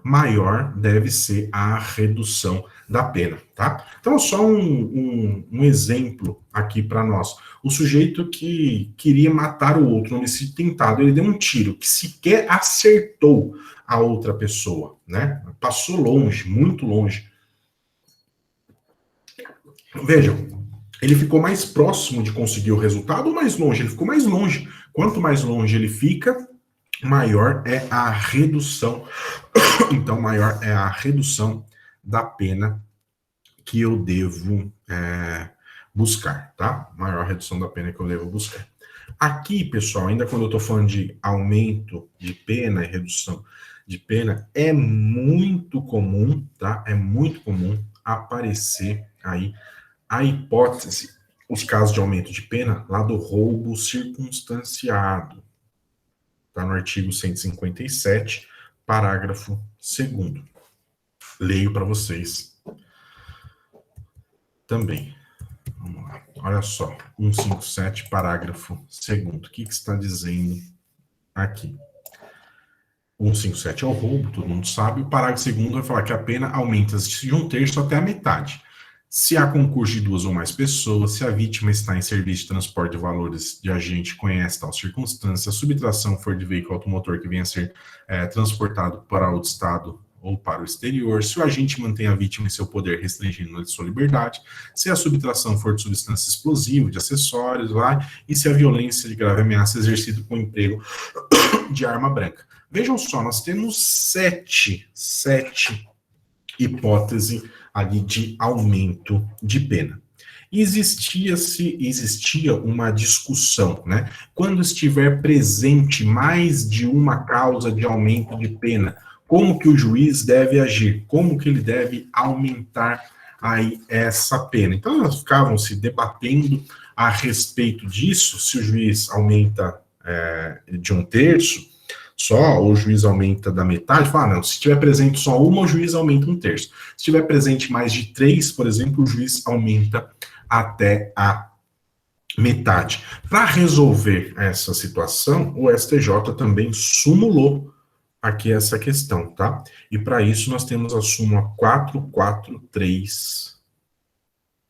A: maior deve ser a redução da pena, tá? Então, só um exemplo aqui para nós. O sujeito que queria matar o outro, no homicídio tentado, ele deu um tiro que sequer acertou a outra pessoa, né? Passou longe, muito longe. Vejam, ele ficou mais próximo de conseguir o resultado ou mais longe? Ele ficou mais longe. Quanto mais longe ele fica, maior é a redução. Então, maior é a redução da pena que eu devo buscar, tá? Maior redução da pena que eu devo buscar. Aqui, pessoal, ainda quando eu estou falando de aumento de pena e redução de pena, é muito comum, tá? É muito comum aparecer aí a hipótese, os casos de aumento de pena lá do roubo circunstanciado. Está no artigo 157, parágrafo 2º. Leio para vocês também. Vamos lá. Olha só, 157, parágrafo 2º. O que está dizendo aqui? 157 é o roubo, todo mundo sabe. O parágrafo 2º vai falar que a pena aumenta de 1/3 até a metade. Se há concurso de 2 ou mais pessoas, se a vítima está em serviço de transporte de valores de agente conhece tal circunstância, a subtração for de veículo automotor que venha a ser transportado para outro estado ou para o exterior, se o agente mantém a vítima em seu poder restringindo a sua liberdade, se a subtração for de substância explosiva, de acessórios, e se a violência de grave ameaça é exercida com emprego de arma branca. Vejam só, nós temos sete hipóteses ali de aumento de pena. Existia uma discussão, né? Quando estiver presente mais de uma causa de aumento de pena, como que o juiz deve agir? Como que ele deve aumentar aí essa pena? Então, elas ficavam se debatendo a respeito disso, se o juiz aumenta de 1/3, só, ou o juiz aumenta da metade, fala, não, se estiver presente só uma, o juiz aumenta 1/3. Se estiver presente mais de 3, por exemplo, o juiz aumenta até a metade. Para resolver essa situação, o STJ também sumulou aqui essa questão, tá? E para isso nós temos a súmula 443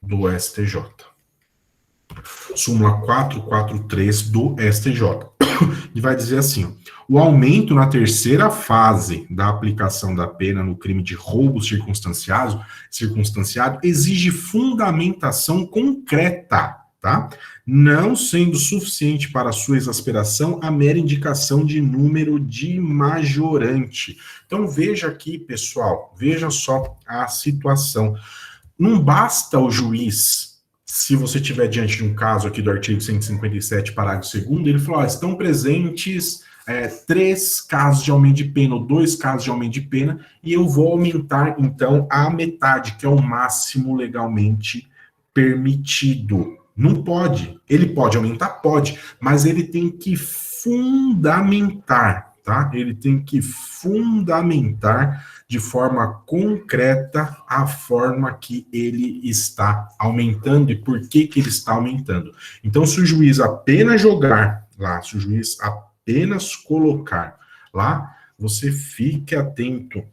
A: do STJ. Súmula 443 do STJ. E vai dizer assim, o aumento na terceira fase da aplicação da pena no crime de roubo circunstanciado exige fundamentação concreta, tá? Não sendo suficiente para sua exasperação a mera indicação de número de majorante. Então veja aqui, pessoal, veja só a situação. Não basta o juiz, se você estiver diante de um caso aqui do artigo 157, parágrafo 2º, ele falou, estão presentes 3 casos de aumento de pena ou 2 casos de aumento de pena, e eu vou aumentar, então, a metade, que é o máximo legalmente permitido. Não pode. Ele pode aumentar? Pode, mas ele tem que fundamentar, tá? Ele tem que fundamentar de forma concreta a forma que ele está aumentando e por que ele está aumentando. Então, se o juiz apenas jogar lá, se o juiz apenas colocar lá, você fique atento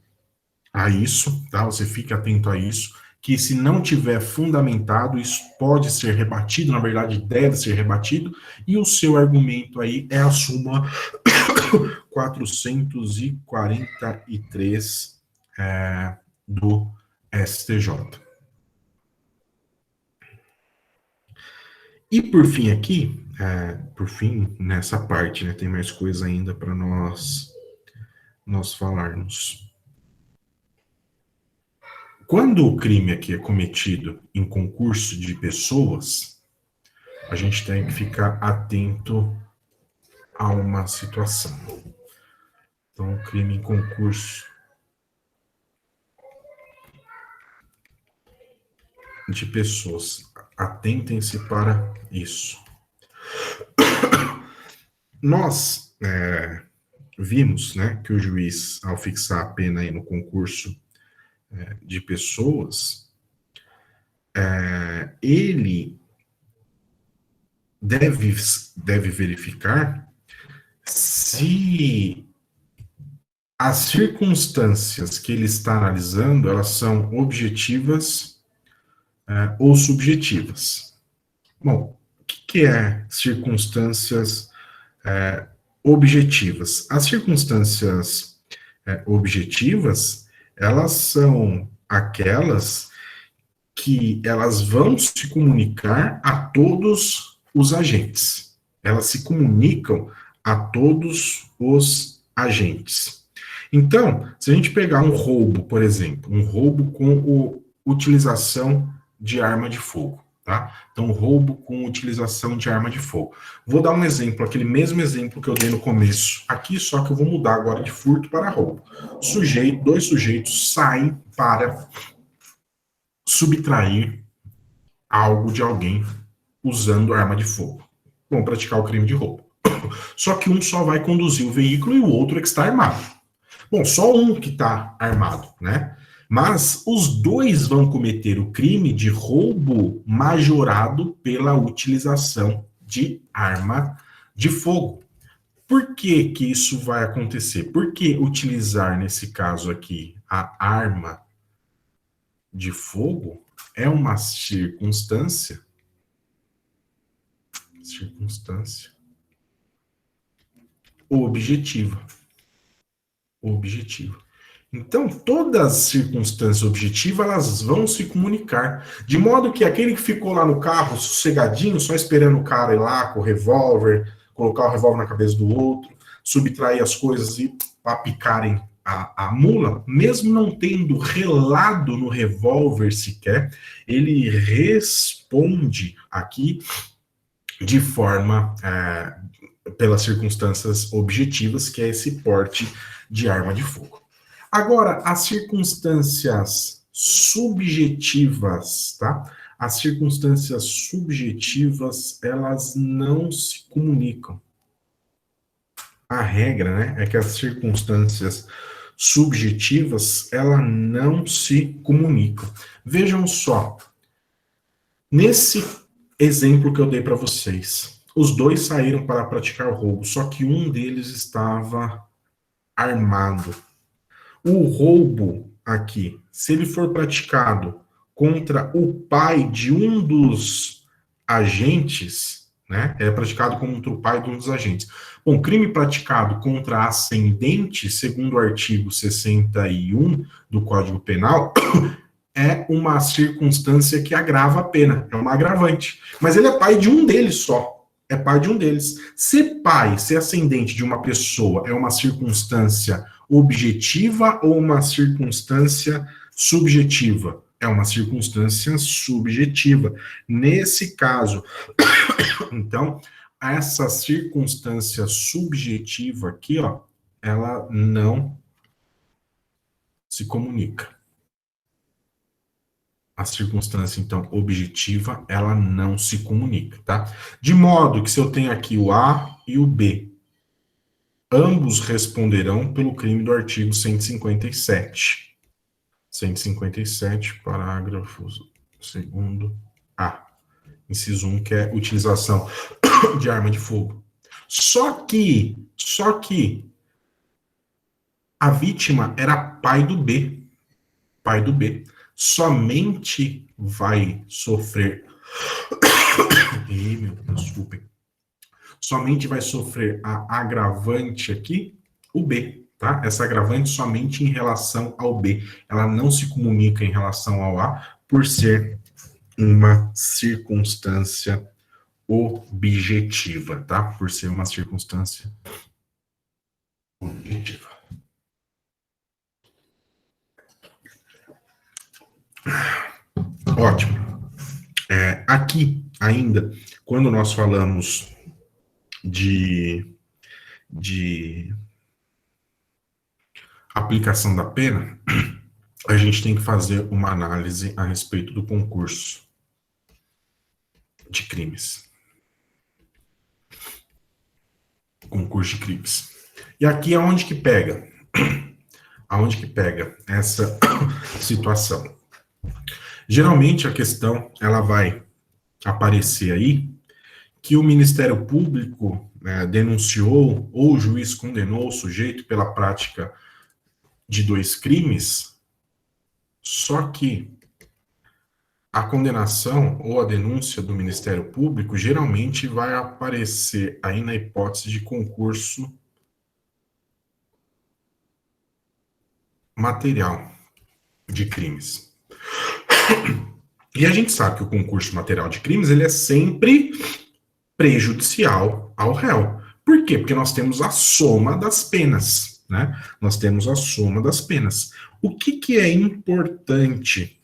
A: a isso, tá? Você fique atento a isso, que se não tiver fundamentado, isso pode ser rebatido, na verdade deve ser rebatido, e o seu argumento aí é a súmula 443 do STJ. E por fim aqui, nessa parte, né, tem mais coisa ainda para nós falarmos. Quando o crime aqui é cometido em concurso de pessoas, a gente tem que ficar atento a uma situação. Então, crime em concurso de pessoas. Atentem-se para isso. Nós vimos, né, que o juiz, ao fixar a pena aí no concurso de pessoas, ele deve verificar se as circunstâncias que ele está analisando, elas são objetivas ou subjetivas. Bom, o que é circunstâncias objetivas? As circunstâncias objetivas, elas são aquelas que elas vão se comunicar a todos os agentes. Elas se comunicam a todos os agentes. Então, se a gente pegar um roubo, por exemplo, um roubo com utilização de arma de fogo, tá? Então, roubo com utilização de arma de fogo. Vou dar um exemplo, aquele mesmo exemplo que eu dei no começo aqui, só que eu vou mudar agora de furto para roubo. Dois sujeitos saem para subtrair algo de alguém usando arma de fogo. Vão praticar o crime de roubo. Só que um só vai conduzir o veículo e o outro é que está armado. Bom, só um que está armado, né? Mas os dois vão cometer o crime de roubo majorado pela utilização de arma de fogo. Por que que isso vai acontecer? Por que utilizar, nesse caso aqui, a arma de fogo é uma circunstância objetiva. Objetiva. Então, todas as circunstâncias objetivas, elas vão se comunicar. De modo que aquele que ficou lá no carro, sossegadinho, só esperando o cara ir lá com o revólver, colocar o revólver na cabeça do outro, subtrair as coisas e picarem a mula, mesmo não tendo relado no revólver sequer, ele responde aqui de forma, pelas circunstâncias objetivas, que é esse porte de arma de fogo. Agora, as circunstâncias subjetivas, tá? As circunstâncias subjetivas, elas não se comunicam. A regra, né, é que as circunstâncias subjetivas, elas não se comunicam. Vejam só, nesse exemplo que eu dei para vocês, os dois saíram para praticar roubo, só que um deles estava armado. O roubo aqui, se ele for praticado contra o pai de um dos agentes, né, é praticado contra o pai de um dos agentes. Bom, crime praticado contra ascendente, segundo o artigo 61 do Código Penal, é uma circunstância que agrava a pena, é uma agravante. Mas ele é pai de um deles só, é pai de um deles. Ser pai, ser ascendente de uma pessoa é uma circunstância objetiva ou uma circunstância subjetiva? É uma circunstância subjetiva. Nesse caso, então, essa circunstância subjetiva aqui, ó, ela não se comunica. A circunstância, então, objetiva, ela não se comunica, tá? De modo que se eu tenho aqui o A e o B, ambos responderão pelo crime do artigo 157. 157, parágrafo 2º A. Inciso 1, que é utilização de arma de fogo. Só que a vítima era pai do B. Pai do B. Somente vai sofrer... meu Deus, desculpem. Somente vai sofrer a agravante aqui, o B, tá? Essa agravante somente em relação ao B. Ela não se comunica em relação ao A, por ser uma circunstância objetiva, tá? Por ser uma circunstância objetiva. Ótimo. Aqui, ainda, quando nós falamos de aplicação da pena, a gente tem que fazer uma análise a respeito do concurso de crimes. Concurso de crimes. E aqui é onde que pega? Aonde que pega essa situação? Geralmente a questão, ela vai aparecer aí que o Ministério Público denunciou ou o juiz condenou o sujeito pela prática de 2 crimes, só que a condenação ou a denúncia do Ministério Público geralmente vai aparecer aí na hipótese de concurso material de crimes. E a gente sabe que o concurso material de crimes, ele é sempre prejudicial ao réu. Por quê? Porque nós temos a soma das penas, né? Nós temos a soma das penas. O que é importante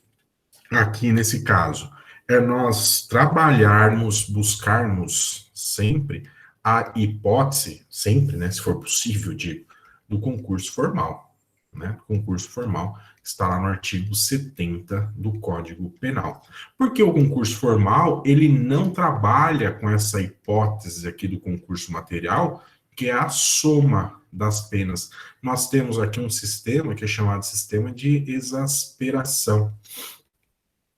A: aqui nesse caso? É nós trabalharmos, buscarmos sempre a hipótese, sempre, né, se for possível, do concurso formal, né? Concurso formal está lá no artigo 70 do Código Penal. Porque o concurso formal, ele não trabalha com essa hipótese aqui do concurso material, que é a soma das penas. Nós temos aqui um sistema que é chamado sistema de exasperação.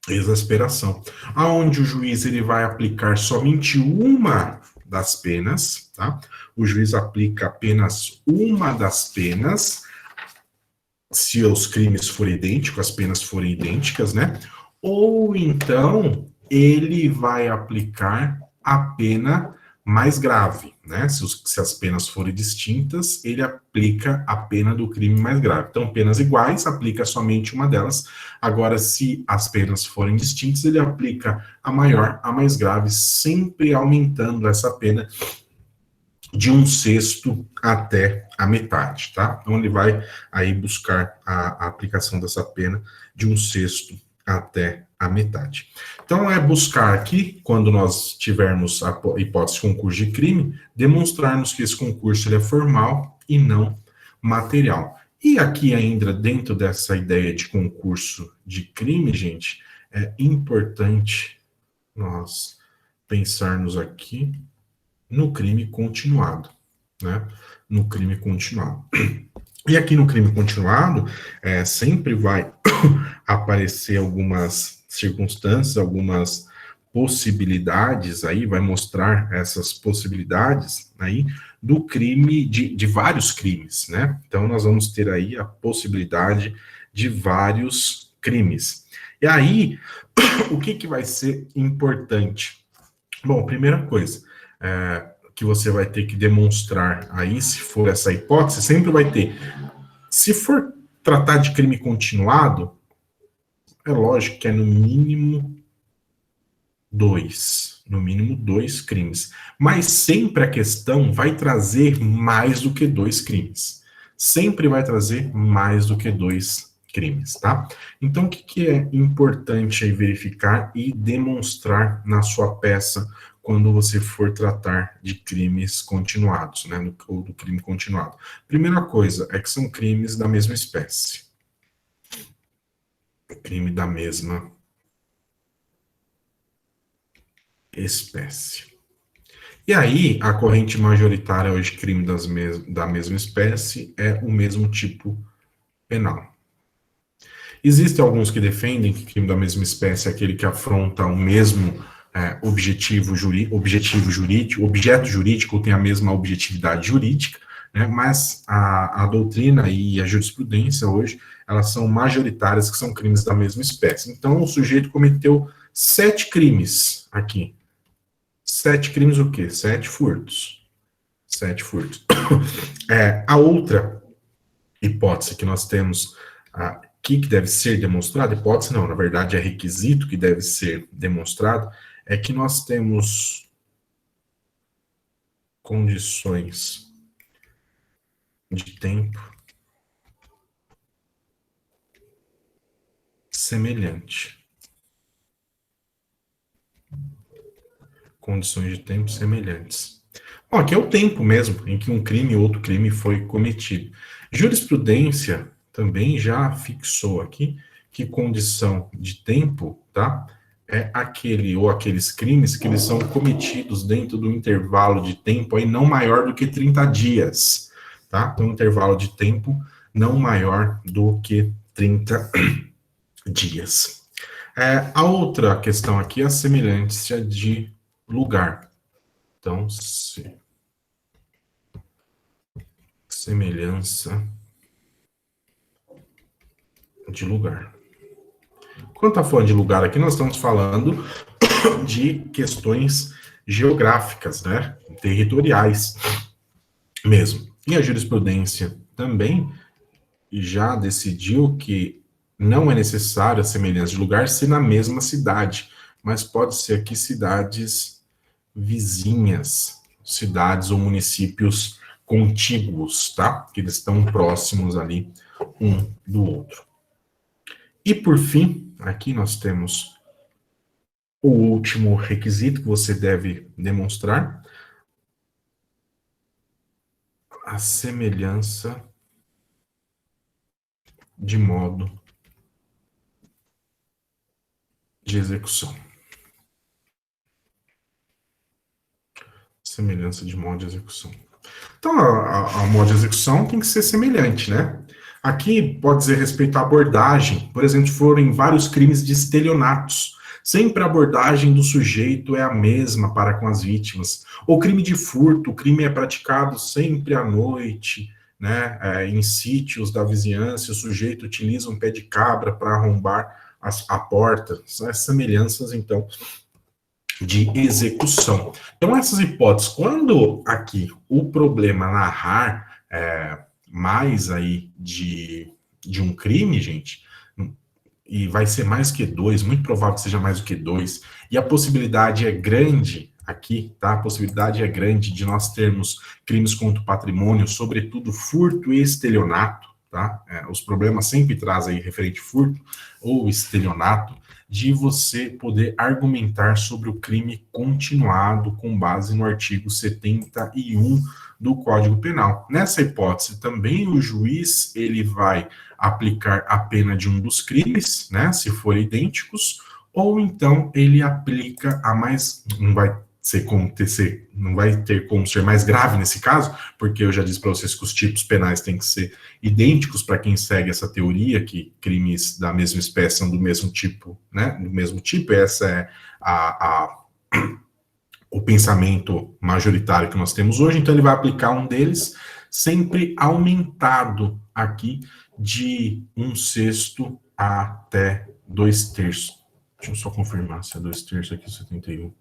A: Exasperação. Aonde o juiz ele vai aplicar somente uma das penas, tá? O juiz aplica apenas uma das penas, se os crimes forem idênticos, as penas forem idênticas, né? Ou então ele vai aplicar a pena mais grave, né? Se as penas forem distintas, ele aplica a pena do crime mais grave. Então, penas iguais, aplica somente uma delas. Agora, se as penas forem distintas, ele aplica a maior, a mais grave, sempre aumentando essa pena de 1/6 até a metade, tá? Então, ele vai aí buscar a aplicação dessa pena de 1/6 até a metade. Então, é buscar aqui, quando nós tivermos a hipótese de concurso de crime, demonstrarmos que esse concurso ele é formal e não material. E aqui ainda, dentro dessa ideia de concurso de crime, gente, é importante nós pensarmos aqui no crime continuado, né? No crime continuado. E aqui no crime continuado, sempre vai aparecer algumas circunstâncias, algumas possibilidades aí, vai mostrar essas possibilidades aí do crime, de vários crimes, né? Então, nós vamos ter aí a possibilidade de vários crimes. E aí, o que vai ser importante? Bom, primeira coisa, que você vai ter que demonstrar aí, se for essa hipótese, sempre vai ter. Se for tratar de crime continuado, é lógico que é no mínimo 2. No mínimo 2 crimes. Mas sempre a questão vai trazer mais do que 2 crimes. Sempre vai trazer mais do que 2 crimes, tá? Então, o que é importante aí verificar e demonstrar na sua peça quando você for tratar de crimes continuados, né? Ou do crime continuado. Primeira coisa é que são crimes da mesma espécie. Crime da mesma espécie. E aí, a corrente majoritária hoje, crime da mesma espécie, é o mesmo tipo penal. Existem alguns que defendem que crime da mesma espécie é aquele que afronta o mesmo objeto jurídico, tem a mesma objetividade jurídica, né? Mas a doutrina e a jurisprudência hoje, elas são majoritárias, que são crimes da mesma espécie. Então, o sujeito cometeu 7 crimes aqui. 7 crimes o quê? 7 furtos. 7 furtos. A outra hipótese que nós temos aqui, que deve ser demonstrada, hipótese não, na verdade é requisito que deve ser demonstrado, é que nós temos condições de tempo semelhante. Condições de tempo semelhantes. Bom, aqui é o tempo mesmo em que um crime e outro crime foi cometido. Jurisprudência também já fixou aqui que condição de tempo, tá? É aquele ou aqueles crimes que eles são cometidos dentro do intervalo de tempo aí não maior do que 30 dias, tá? Então, intervalo de tempo não maior do que 30 dias. A outra questão aqui é a semelhança de lugar. Então, semelhança de lugar. Quando está falando de lugar aqui, nós estamos falando de questões geográficas, né? Territoriais mesmo. E a jurisprudência também já decidiu que não é necessário a semelhança de lugar se na mesma cidade, mas pode ser aqui cidades vizinhas, cidades ou municípios contíguos, tá? Que eles estão próximos ali um do outro. E por fim, aqui nós temos o último requisito que você deve demonstrar: a semelhança de modo de execução. Semelhança de modo de execução. Então, a modo de execução tem que ser semelhante, né? Aqui pode dizer respeito à abordagem, por exemplo, se forem vários crimes de estelionatos. Sempre a abordagem do sujeito é a mesma para com as vítimas. O crime de furto, o crime é praticado sempre à noite, né, em sítios da vizinhança, o sujeito utiliza um pé de cabra para arrombar a porta. São as semelhanças, então, de execução. Então, essas hipóteses, quando aqui o problema narrar mais aí de um crime, gente, e vai ser mais que dois, muito provável que seja mais do que dois, e a possibilidade é grande aqui, tá? A possibilidade é grande de nós termos crimes contra o patrimônio, sobretudo furto e estelionato, tá? Os problemas sempre trazem aí referente furto ou estelionato, de você poder argumentar sobre o crime continuado com base no artigo 71 do Código Penal. Nessa hipótese, também o juiz ele vai aplicar a pena de um dos crimes, né, se forem idênticos, ou então ele aplica a mais, não vai ter como ser mais grave nesse caso, porque eu já disse para vocês que os tipos penais têm que ser idênticos para quem segue essa teoria, que crimes da mesma espécie são do mesmo tipo, né, do mesmo tipo, essa é o pensamento majoritário que nós temos hoje, então ele vai aplicar um deles, sempre aumentado aqui de 1/6 até 2/3. Deixa eu só confirmar se é 2/3 aqui, 71.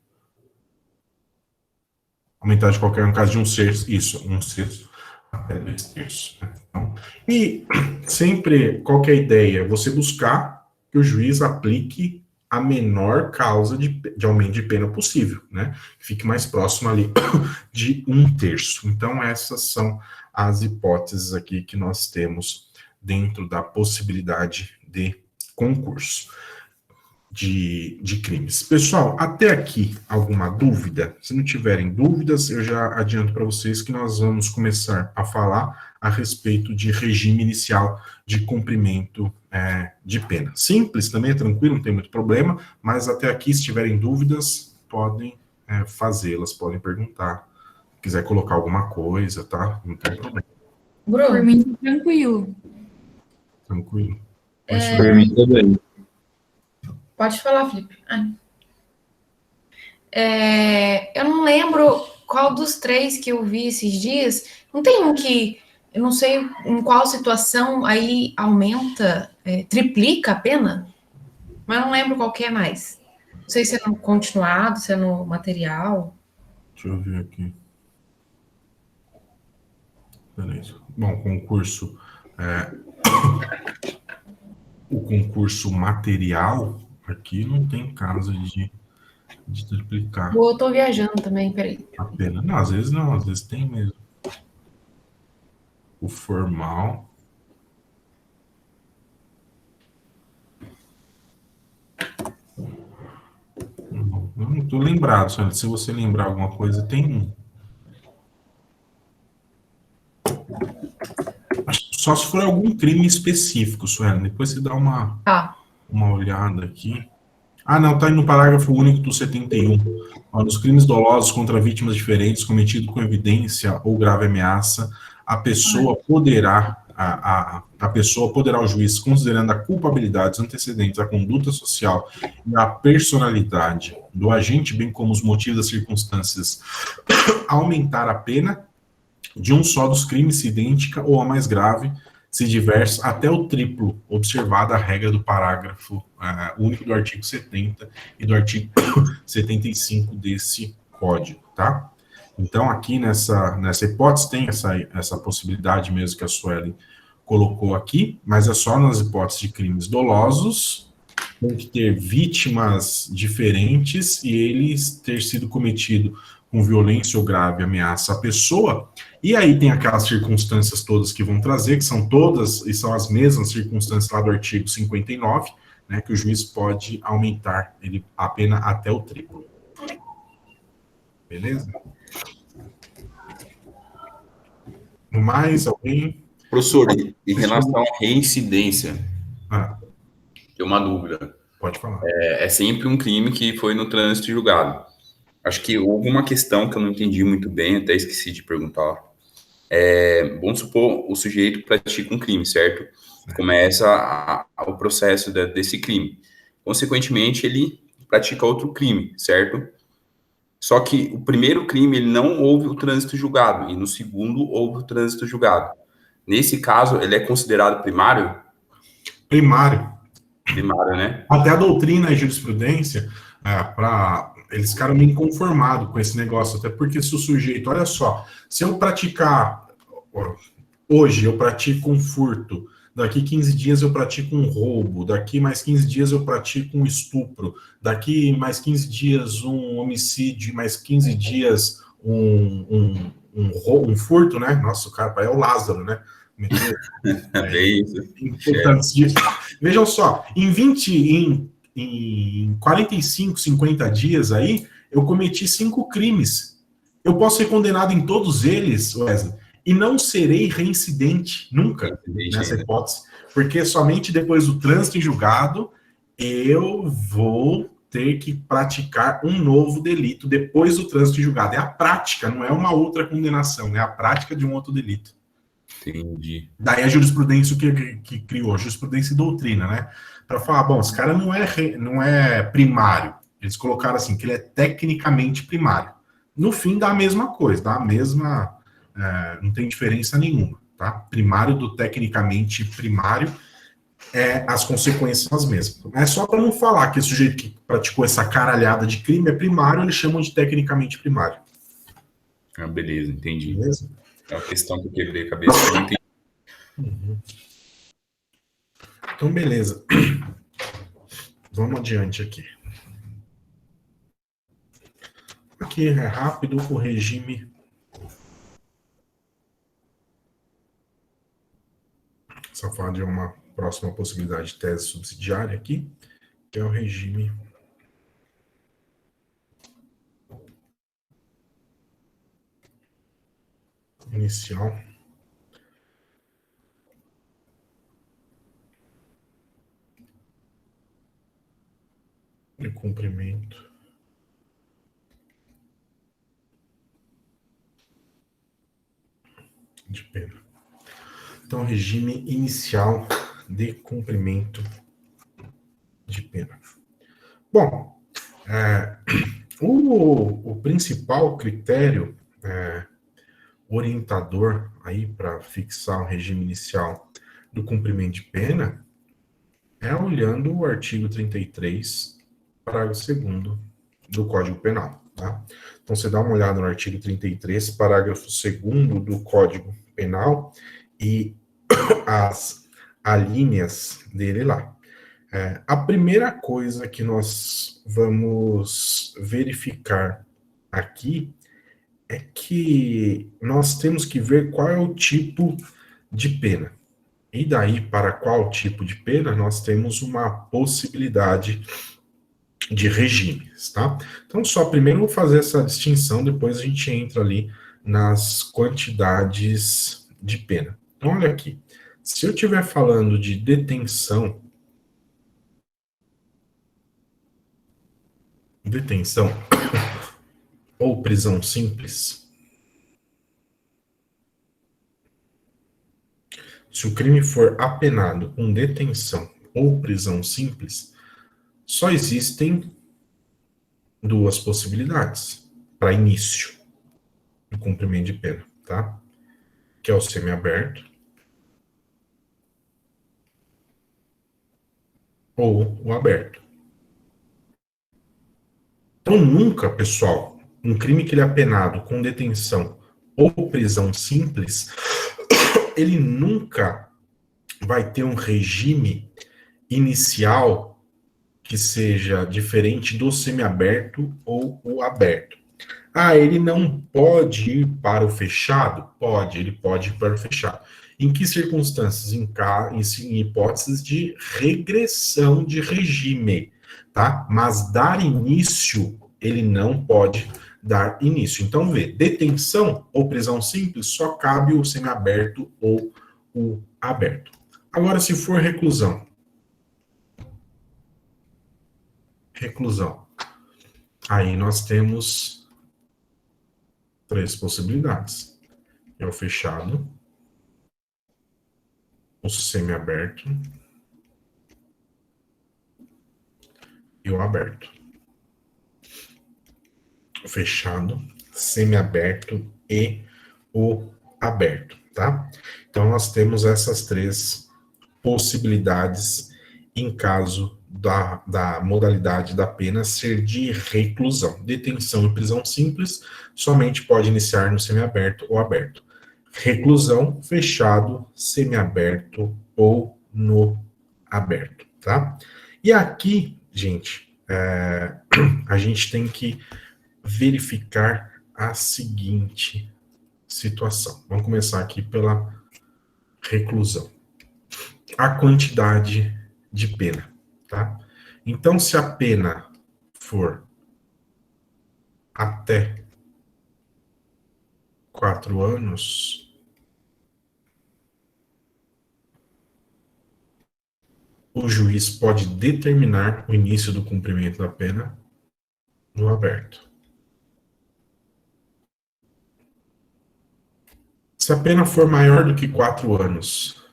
A: Aumentar de qualquer, no caso de 1/6, isso, 1/6 até 2/3. Então, e sempre, qual que é a ideia? Você buscar que o juiz aplique a menor causa de aumento de pena possível, né? Fique mais próximo ali de 1/3. Então, essas são as hipóteses aqui que nós temos dentro da possibilidade de concurso de crimes. Pessoal, até aqui alguma dúvida? Se não tiverem dúvidas, eu já adianto para vocês que nós vamos começar a falar a respeito de regime inicial de cumprimento de pena. Simples também, é tranquilo, não tem muito problema, mas até aqui, se tiverem dúvidas, podem fazê-las, podem perguntar. Se quiser colocar alguma coisa, tá? Não tem problema.
C: Bruno, por mim, tranquilo.
A: Tranquilo?
B: Por mim também.
C: Pode falar, Felipe. Eu não lembro qual dos 3 que eu vi esses dias. Não tem um que, eu não sei em qual situação aí aumenta, triplica a pena, mas não lembro qual que é mais. Não sei se é no continuado, se é no material.
A: Deixa eu ver aqui. Beleza. Bom, concurso... o concurso material, aqui não tem caso de triplicar.
C: Eu tô viajando também, peraí.
A: A pena. Não, às vezes tem mesmo. O formal. Eu não tô lembrado, Sueli. Se você lembrar alguma coisa, tem. Só se for algum crime específico, Sueli. Depois você dá uma olhada aqui. Ah, não, tá aí no parágrafo único do 71. Nos crimes dolosos contra vítimas diferentes cometidos com evidência ou grave ameaça, a pessoa poderá, o juiz, considerando a culpabilidade, os antecedentes, a conduta social e a personalidade do agente, bem como os motivos das circunstâncias, aumentar a pena de um só dos crimes, se idêntica ou a mais grave, se diversa, até o triplo, observada a regra do parágrafo único do artigo 70 e do artigo 75 desse código, tá? Então, aqui nessa hipótese, tem essa possibilidade mesmo que a Sueli colocou aqui, mas é só nas hipóteses de crimes dolosos, tem que ter vítimas diferentes e eles ter sido cometido com violência ou grave ameaça à pessoa, e aí tem aquelas circunstâncias todas que vão trazer, que são todas, e são as mesmas circunstâncias lá do artigo 59, né, que o juiz pode aumentar a pena até o triplo. Beleza? Mais alguém?
B: Professor, em relação à reincidência, tem uma dúvida.
A: Pode falar.
B: É sempre um crime que foi no trânsito julgado. Acho que houve uma questão que eu não entendi muito bem, até esqueci de perguntar. Vamos supor, o sujeito pratica um crime, certo? Começa o processo desse crime. Consequentemente, ele pratica outro crime, certo? Só que o primeiro crime, ele não houve o trânsito julgado, e no segundo houve o trânsito julgado. Nesse caso, ele é considerado primário?
A: Primário.
B: Primário, né?
A: Até a doutrina e jurisprudência, eles ficaram meio inconformados com esse negócio, até porque se o sujeito, olha só, se eu praticar, hoje eu pratico um furto, daqui 15 dias eu pratico um roubo, daqui mais 15 dias eu pratico um estupro, daqui mais 15 dias um homicídio, mais 15 dias um furto, né? Nossa, o cara é o Lázaro, né?
B: É bem isso.
A: Importantes dias. Vejam só, em 45, 50 dias aí, eu cometi 5 crimes. Eu posso ser condenado em todos eles, Wesley, e não serei reincidente nunca nessa hipótese, porque somente depois do trânsito em julgado eu vou ter que praticar um novo delito depois do trânsito em julgado. É a prática, não é uma outra condenação, é a prática de um outro delito.
B: Entendi.
A: Daí a jurisprudência que criou, a jurisprudência e doutrina, né? Para falar, bom, esse cara não é primário. Eles colocaram assim, que ele é tecnicamente primário. No fim, dá a mesma coisa, dá a mesma... não tem diferença nenhuma, tá? Primário do tecnicamente primário, as consequências são as mesmas. É só para não falar que o sujeito que praticou essa caralhada de crime é primário, eles chamam de tecnicamente primário.
B: Ah, beleza, entendi.
A: Beleza?
B: É uma questão que eu quebrei a cabeça, eu não entendi.
A: Uhum. Então, beleza. Vamos adiante aqui. Aqui é rápido o regime. Só falar de uma próxima possibilidade de tese subsidiária aqui, que é o regime inicial de cumprimento de pena. Então, regime inicial de cumprimento de pena. Bom, o principal critério orientador aí para fixar o regime inicial do cumprimento de pena é olhando o artigo 33, parágrafo 2º do Código Penal, tá? Então, você dá uma olhada no artigo 33, parágrafo 2º do Código Penal e as alíneas dele lá. A primeira coisa que nós vamos verificar aqui é que nós temos que ver qual é o tipo de pena. E daí, para qual tipo de pena, nós temos uma possibilidade de regimes, tá? Então, só primeiro eu vou fazer essa distinção, depois a gente entra ali nas quantidades de pena. Então, olha aqui. Se eu estiver falando de detenção ou prisão simples, se o crime for apenado com detenção ou prisão simples, só existem 2 possibilidades para início do cumprimento de pena, tá? Que é o semiaberto ou o aberto. Então, nunca, pessoal, um crime que ele é apenado com detenção ou prisão simples, ele nunca vai ter um regime inicial que seja diferente do semiaberto ou o aberto. Ele não pode ir para o fechado? Pode, ele pode ir para o fechado. Em que circunstâncias? Em hipóteses de regressão de regime, tá? Mas dar início, ele não pode dar início. Então, detenção ou prisão simples, só cabe o semiaberto ou o aberto. Agora, se for reclusão. Aí nós temos 3 possibilidades. É o fechado, o semiaberto e o aberto. fechado, semiaberto e o aberto, tá? Então, nós temos essas três possibilidades em caso da modalidade da pena ser de reclusão. Detenção e prisão simples somente pode iniciar no semiaberto ou aberto. Reclusão, fechado, semiaberto ou no aberto, tá? E aqui, gente, a gente tem que verificar a seguinte situação. Vamos começar aqui pela reclusão. A quantidade de pena, tá? Então, se a pena for até 4 anos, o juiz pode determinar o início do cumprimento da pena no aberto. Se a pena for maior do que 4 anos,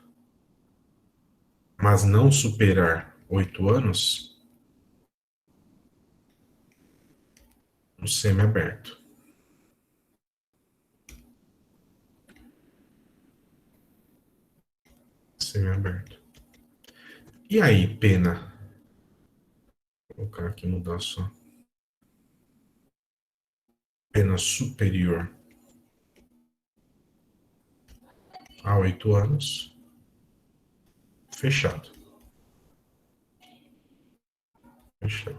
A: mas não superar 8 anos, no semiaberto. Semiaberto. E aí, pena? Vou colocar aqui, mudar só. Pena superior a 8 anos. Fechado. Fechado.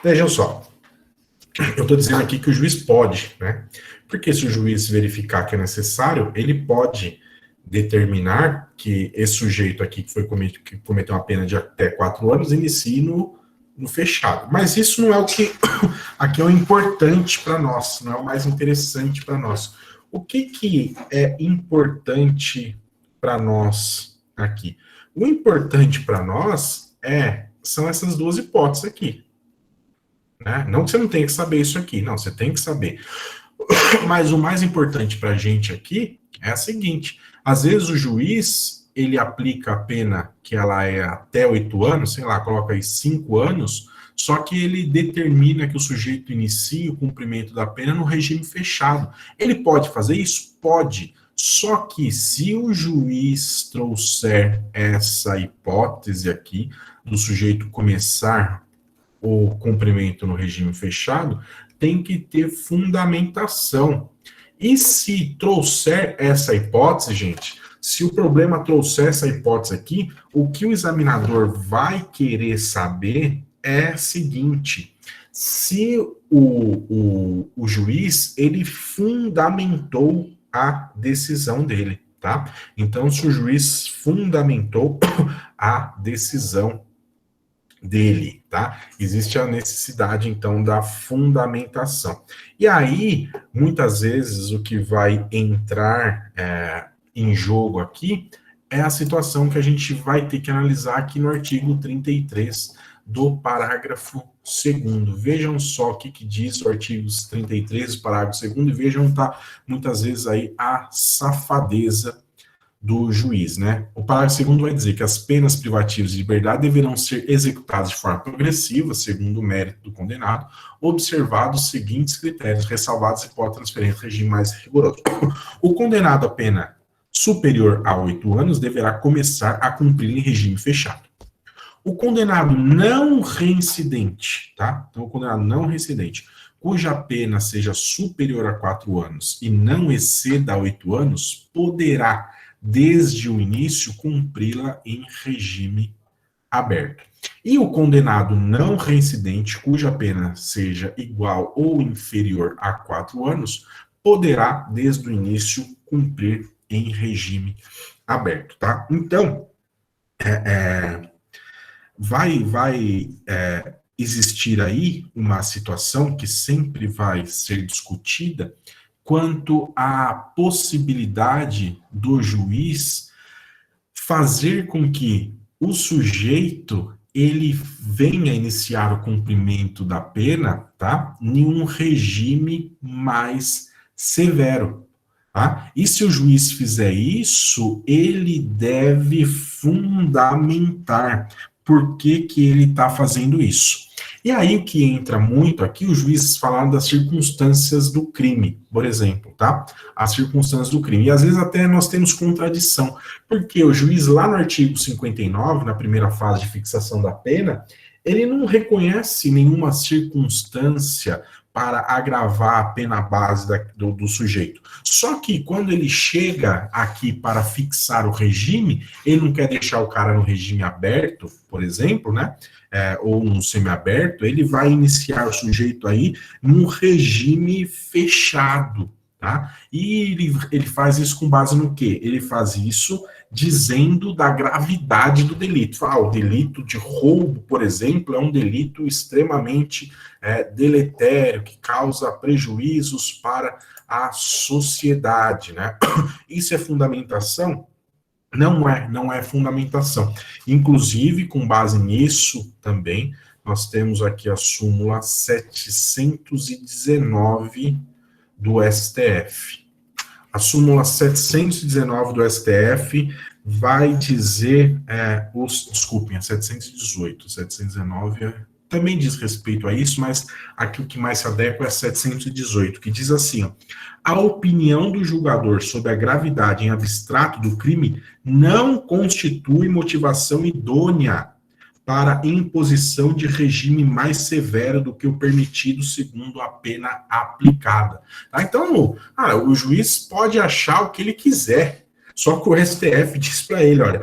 A: Vejam só. Eu estou dizendo aqui que o juiz pode, né? Porque se o juiz verificar que é necessário, ele pode determinar que esse sujeito aqui que cometeu uma pena de até 4 anos inicie no fechado. Mas isso não é o que aqui é o importante para nós, não é o mais interessante para nós. O que é importante para nós aqui? O importante para nós são essas duas hipóteses aqui. Né? Não que você não tenha que saber isso aqui, não, você tem que saber. Mas o mais importante para a gente aqui é a seguinte: às vezes o juiz, ele aplica a pena que ela é até 8 anos, sei lá, coloca aí 5 anos, só que ele determina que o sujeito inicie o cumprimento da pena no regime fechado. Ele pode fazer isso? Pode. Só que se o juiz trouxer essa hipótese aqui, do sujeito começar o cumprimento no regime fechado, tem que ter fundamentação. E se trouxer essa hipótese, gente, se o problema trouxer essa hipótese aqui, o que o examinador vai querer saber é o seguinte: se o juiz, ele fundamentou a decisão dele, tá? Então, se o juiz fundamentou a decisão dele, tá? Existe a necessidade, então, da fundamentação. E aí, muitas vezes, o que vai entrar em jogo aqui é a situação que a gente vai ter que analisar aqui no artigo 33 do parágrafo 2º. Vejam só o que diz o artigo 33 do parágrafo 2º, e vejam, tá, muitas vezes aí a safadeza do juiz, né? O parágrafo 2º vai dizer que as penas privativas de liberdade deverão ser executadas de forma progressiva, segundo o mérito do condenado, observados os seguintes critérios, ressalvados a hipótese de transferência de regime mais rigoroso. O condenado a pena superior a 8 anos deverá começar a cumprir em regime fechado. O condenado não reincidente, tá? Então, o condenado não reincidente, cuja pena seja superior a 4 anos e não exceda 8 anos, poderá, desde o início, cumpri-la em regime aberto. E o condenado não reincidente, cuja pena seja igual ou inferior a 4 anos, poderá, desde o início, cumprir em regime aberto, tá? Então, vai existir aí uma situação que sempre vai ser discutida quanto à possibilidade do juiz fazer com que o sujeito ele venha iniciar o cumprimento da pena, tá, em um regime mais severo, tá? E se o juiz fizer isso, ele deve fundamentar por que ele está fazendo isso. E aí o que entra muito aqui, os juízes falaram das circunstâncias do crime, por exemplo, tá? As circunstâncias do crime. E às vezes até nós temos contradição, porque o juiz lá no artigo 59, na primeira fase de fixação da pena, ele não reconhece nenhuma circunstância para agravar a pena base do sujeito. Só que quando ele chega aqui para fixar o regime, ele não quer deixar o cara no regime aberto, por exemplo, né? Ou no semiaberto, ele vai iniciar o sujeito aí num regime fechado, tá? E ele faz isso com base no quê? Ele faz isso dizendo da gravidade do delito. O delito de roubo, por exemplo, é um delito extremamente deletério, que causa prejuízos para a sociedade, né? Isso é fundamentação? Não é fundamentação. Inclusive, com base nisso também, nós temos aqui a súmula 719 do STF. A súmula 719 do STF vai dizer, desculpem, a 718, 719 também diz respeito a isso, mas aqui o que mais se adequa é a 718, que diz assim, ó, a opinião do julgador sobre a gravidade em abstrato do crime não constitui motivação idônea para imposição de regime mais severo do que o permitido segundo a pena aplicada. Tá? Então, o juiz pode achar o que ele quiser, só que o STF diz para ele, olha,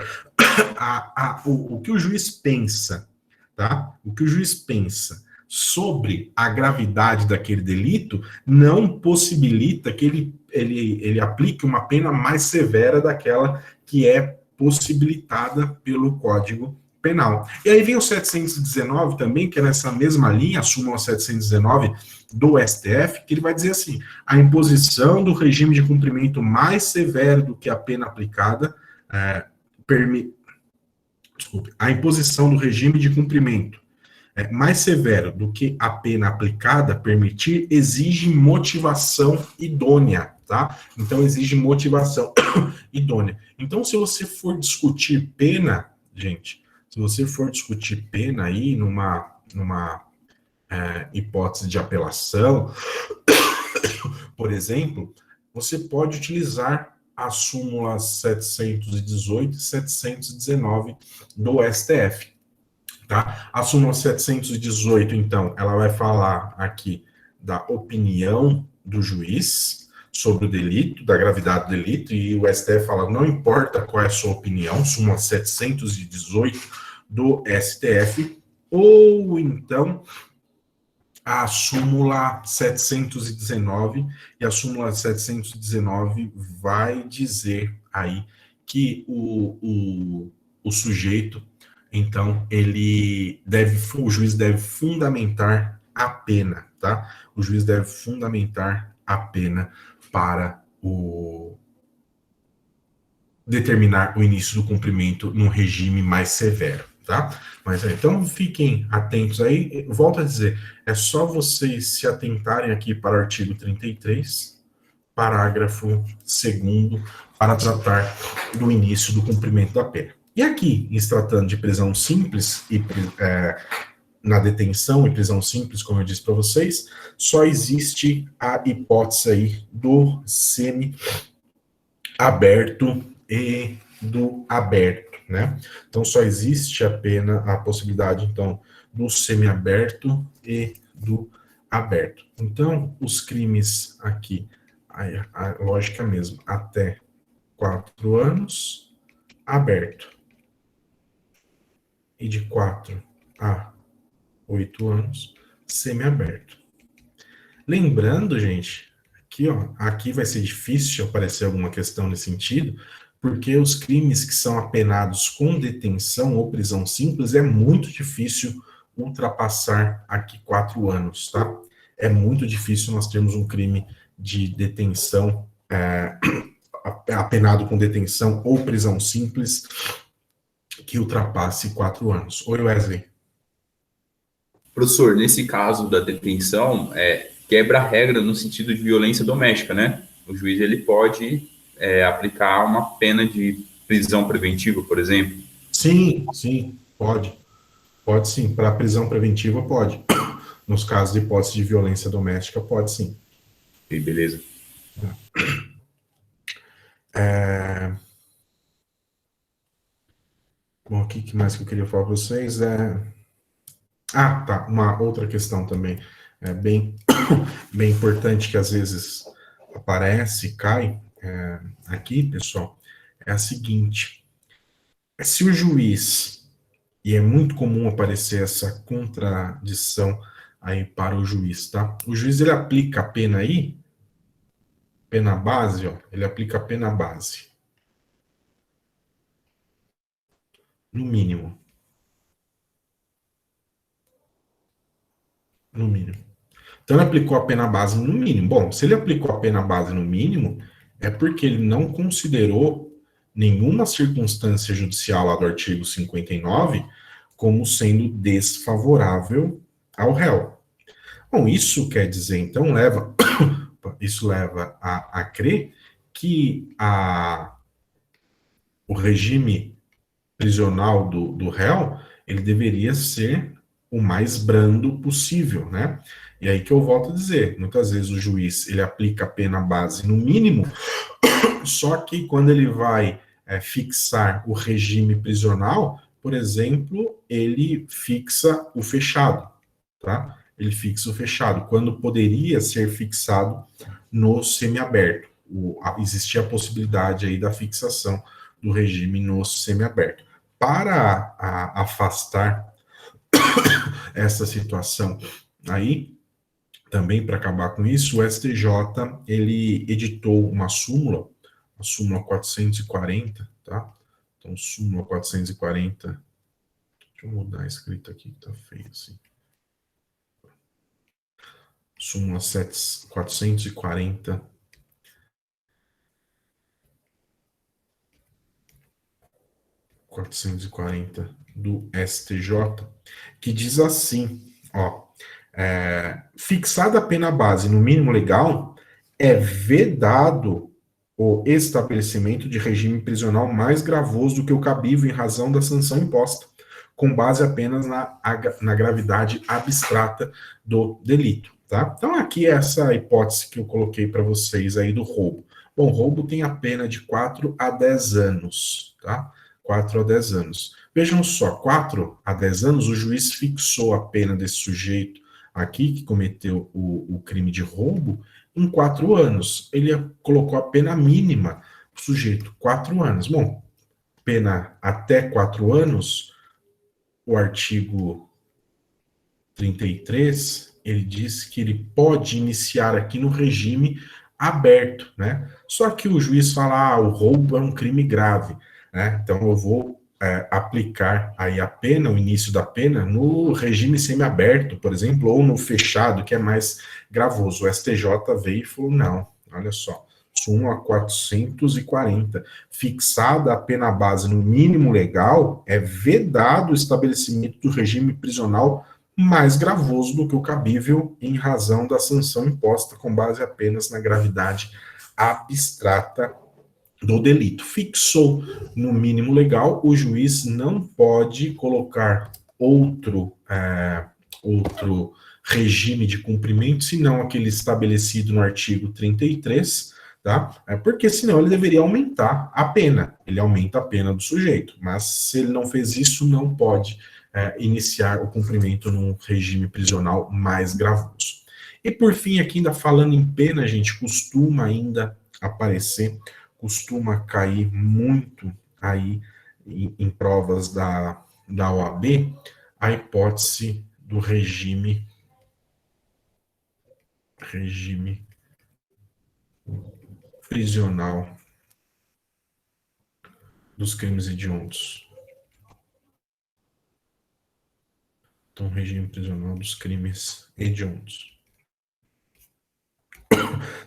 A: o que o juiz pensa, tá? O que o juiz pensa sobre a gravidade daquele delito não possibilita que ele aplique uma pena mais severa daquela que é possibilitada pelo Código Penal. E aí vem o 719 também, que é nessa mesma linha, a súmula 719 do STF, que ele vai dizer assim, a imposição do regime de cumprimento mais severo do que a pena aplicada a imposição do regime de cumprimento mais severo do que a pena aplicada permitir exige motivação idônea, tá? Então, exige motivação idônea. Então, se você for discutir pena, gente, se você for discutir pena aí numa hipótese de apelação, por exemplo, você pode utilizar a súmula 718 e 719 do STF. Tá? A súmula 718, então, ela vai falar aqui da opinião do juiz sobre o delito, da gravidade do delito, e o STF fala, não importa qual é a sua opinião, súmula 718 do STF, ou então a súmula 719, e a súmula 719 vai dizer aí que o sujeito, então, o juiz deve fundamentar a pena, tá? O juiz deve fundamentar a pena para determinar o início do cumprimento num regime mais severo, tá? Mas então fiquem atentos aí. Volto a dizer, é só vocês se atentarem aqui para o artigo 33, parágrafo 2º, para tratar do início do cumprimento da pena. E aqui, em se tratando de prisão simples, na detenção e prisão simples, como eu disse para vocês, só existe a hipótese aí do semi-aberto e do aberto, né? Então, só existe a possibilidade, então, do semi-aberto e do aberto. Então, os crimes aqui, a lógica mesmo, até 4 anos, aberto. E de 4 a 8 anos, semiaberto. Lembrando, gente, aqui vai ser difícil aparecer alguma questão nesse sentido, porque os crimes que são apenados com detenção ou prisão simples é muito difícil ultrapassar aqui 4 anos, tá? É muito difícil nós termos um crime de detenção apenado com detenção ou prisão simples que ultrapasse 4 anos. Oi, Wesley.
B: Professor, nesse caso da detenção, quebra a regra no sentido de violência doméstica, né? O juiz ele pode aplicar uma pena de prisão preventiva, por exemplo?
A: Sim, pode. Pode sim, para prisão preventiva pode. Nos casos de hipótese de violência doméstica, pode sim.
B: E beleza.
A: Bom, o que mais que eu queria falar para vocês Ah, tá, uma outra questão também, bem, bem importante que às vezes aparece, cai aqui, pessoal, é a seguinte: se o juiz, e é muito comum aparecer essa contradição aí para o juiz, tá? O juiz ele aplica a pena aí, pena base, ó, ele aplica a pena base, no mínimo, no mínimo. Então ele aplicou a pena base no mínimo. Bom, se ele aplicou a pena base no mínimo, é porque ele não considerou nenhuma circunstância judicial lá do artigo 59 como sendo desfavorável ao réu. Bom, isso quer dizer, então, isso leva a crer que o regime prisional do réu, ele deveria ser o mais brando possível, né? E aí que eu volto a dizer, muitas vezes o juiz, ele aplica a pena base no mínimo, só que quando ele vai fixar o regime prisional, por exemplo, ele fixa o fechado, tá? Ele fixa o fechado, quando poderia ser fixado no semiaberto. Existia a possibilidade aí da fixação do regime no semiaberto. Para afastar essa situação aí, também para acabar com isso, o STJ ele editou uma súmula, a súmula 440, tá? Então, súmula 440, deixa eu mudar a escrita aqui, que tá feio assim. Súmula 440, do STJ, que diz assim, ó, fixada a pena base no mínimo legal, é vedado o estabelecimento de regime prisional mais gravoso do que o cabível em razão da sanção imposta, com base apenas na gravidade abstrata do delito, tá? Então aqui é essa hipótese que eu coloquei para vocês aí do roubo. Bom, roubo tem a pena de 4 a 10 anos, tá? 4 a 10 anos. Vejam só, 4 a 10 anos, o juiz fixou a pena desse sujeito aqui, que cometeu o crime de roubo, em 4 anos. Ele colocou a pena mínima para o sujeito, 4 anos. Bom, pena até 4 anos, o artigo 33, ele diz que ele pode iniciar aqui no regime aberto, né? Só que o juiz fala, o roubo é um crime grave, né? Então eu vou aplicar aí a pena, o início da pena, no regime semiaberto, por exemplo, ou no fechado, que é mais gravoso. O STJ veio e falou, não, olha só, súmula 440, fixada a pena base no mínimo legal, é vedado o estabelecimento do regime prisional mais gravoso do que o cabível em razão da sanção imposta com base apenas na gravidade abstrata do delito. Fixou no mínimo legal, o juiz não pode colocar outro regime de cumprimento, senão aquele estabelecido no artigo 33, tá? Porque senão ele deveria aumentar a pena, ele aumenta a pena do sujeito, mas se ele não fez isso, não pode iniciar o cumprimento num regime prisional mais gravoso. E por fim, aqui ainda falando em pena, gente, costuma ainda aparecer, costuma cair muito aí em provas da OAB, a hipótese do regime prisional dos crimes hediondos. Então, regime prisional dos crimes hediondos.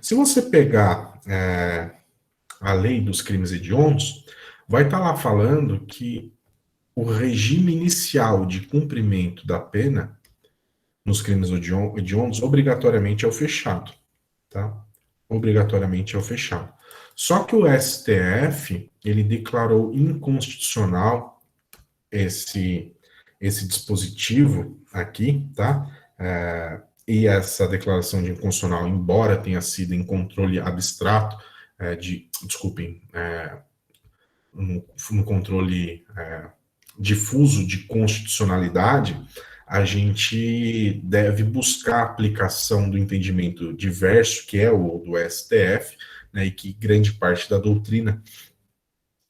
A: Se você pegar a lei dos crimes hediondos, vai estar lá falando que o regime inicial de cumprimento da pena nos crimes hediondos obrigatoriamente é o fechado, tá? Obrigatoriamente é o fechado. Só que o STF, ele declarou inconstitucional esse dispositivo aqui, tá? E essa declaração de inconstitucional, embora tenha sido em controle abstrato, desculpem, no controle difuso de constitucionalidade, a gente deve buscar a aplicação do entendimento diverso, que é o do STF, né, e que grande parte da doutrina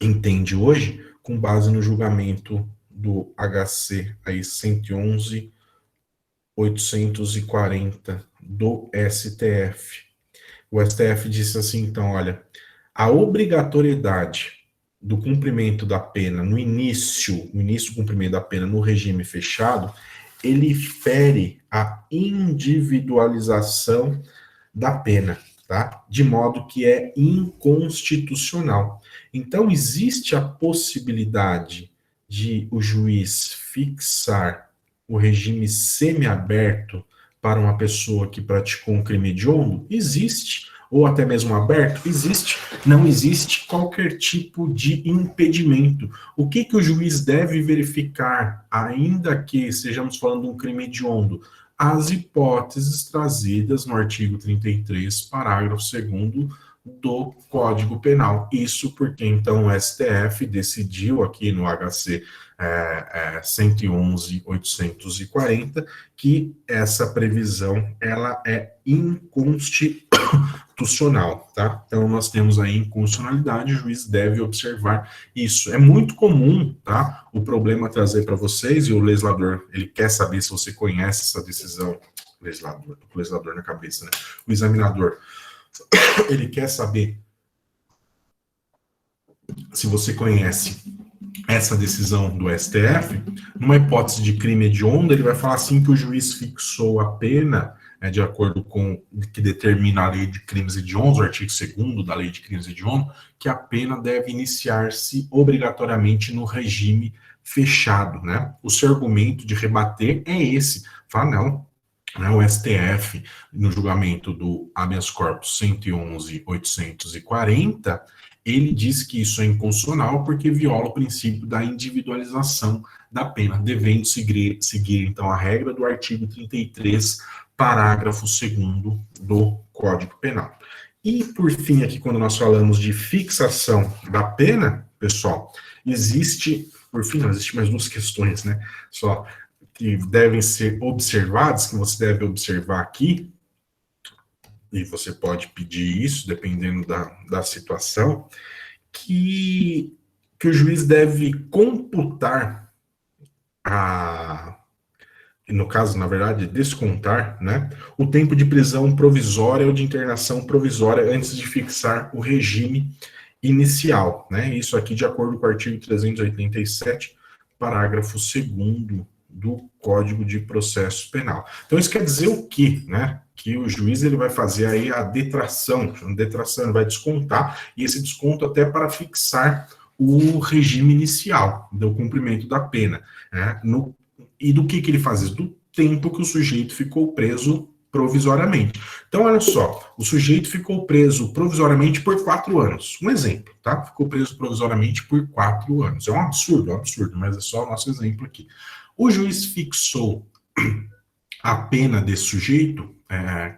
A: entende hoje, com base no julgamento do HC aí 111.840 do STF. O STF disse assim, então, olha, a obrigatoriedade do cumprimento da pena no início do cumprimento da pena no regime fechado, ele fere a individualização da pena, tá? De modo que é inconstitucional. Então, existe a possibilidade de o juiz fixar o regime semiaberto para uma pessoa que praticou um crime hediondo? Existe. Ou até mesmo aberto? Existe. Não existe qualquer tipo de impedimento. O que o juiz deve verificar, ainda que estejamos falando de um crime hediondo? As hipóteses trazidas no artigo 33, parágrafo 2º do Código Penal. Isso porque, então, o STF decidiu aqui no HC 111.840 que essa previsão ela é inconstitucional, tá? Então, nós temos aí inconstitucionalidade, o juiz deve observar isso. É muito comum, tá? O problema trazer para vocês, e o legislador, ele quer saber se você conhece essa decisão, legislador na cabeça, né? O examinador, ele quer saber se você conhece essa decisão do STF. Numa hipótese de crime hediondo, ele vai falar assim que o juiz fixou a pena, de acordo com o que determina a lei de crimes hediondos, o artigo 2º da lei de crimes hediondos, que a pena deve iniciar-se obrigatoriamente no regime fechado, né? O seu argumento de rebater é esse. Fala, não, né, o STF, no julgamento do habeas corpus 111.840, ele diz que isso é inconstitucional porque viola o princípio da individualização da pena, devendo seguir então, a regra do artigo 33, parágrafo 2º do Código Penal. E, por fim, aqui, quando nós falamos de fixação da pena, pessoal, existe mais duas questões, né, só, que devem ser observadas, que você deve observar aqui, e você pode pedir isso, dependendo da situação, que o juiz deve computar no caso, na verdade, descontar, né, o tempo de prisão provisória ou de internação provisória antes de fixar o regime inicial, né, isso aqui de acordo com o artigo 387, parágrafo 2º do Código de Processo Penal. Então, isso quer dizer o quê, né? Que o juiz ele vai fazer aí a detração, ele vai descontar, e esse desconto até para fixar o regime inicial do cumprimento da pena, né? E do que ele faz isso? Do tempo que o sujeito ficou preso provisoriamente. Então, olha só, o sujeito ficou preso provisoriamente por 4 anos. Um exemplo, tá? Ficou preso provisoriamente por 4 anos. É um absurdo, mas é só o nosso exemplo aqui. O juiz fixou a pena desse sujeito,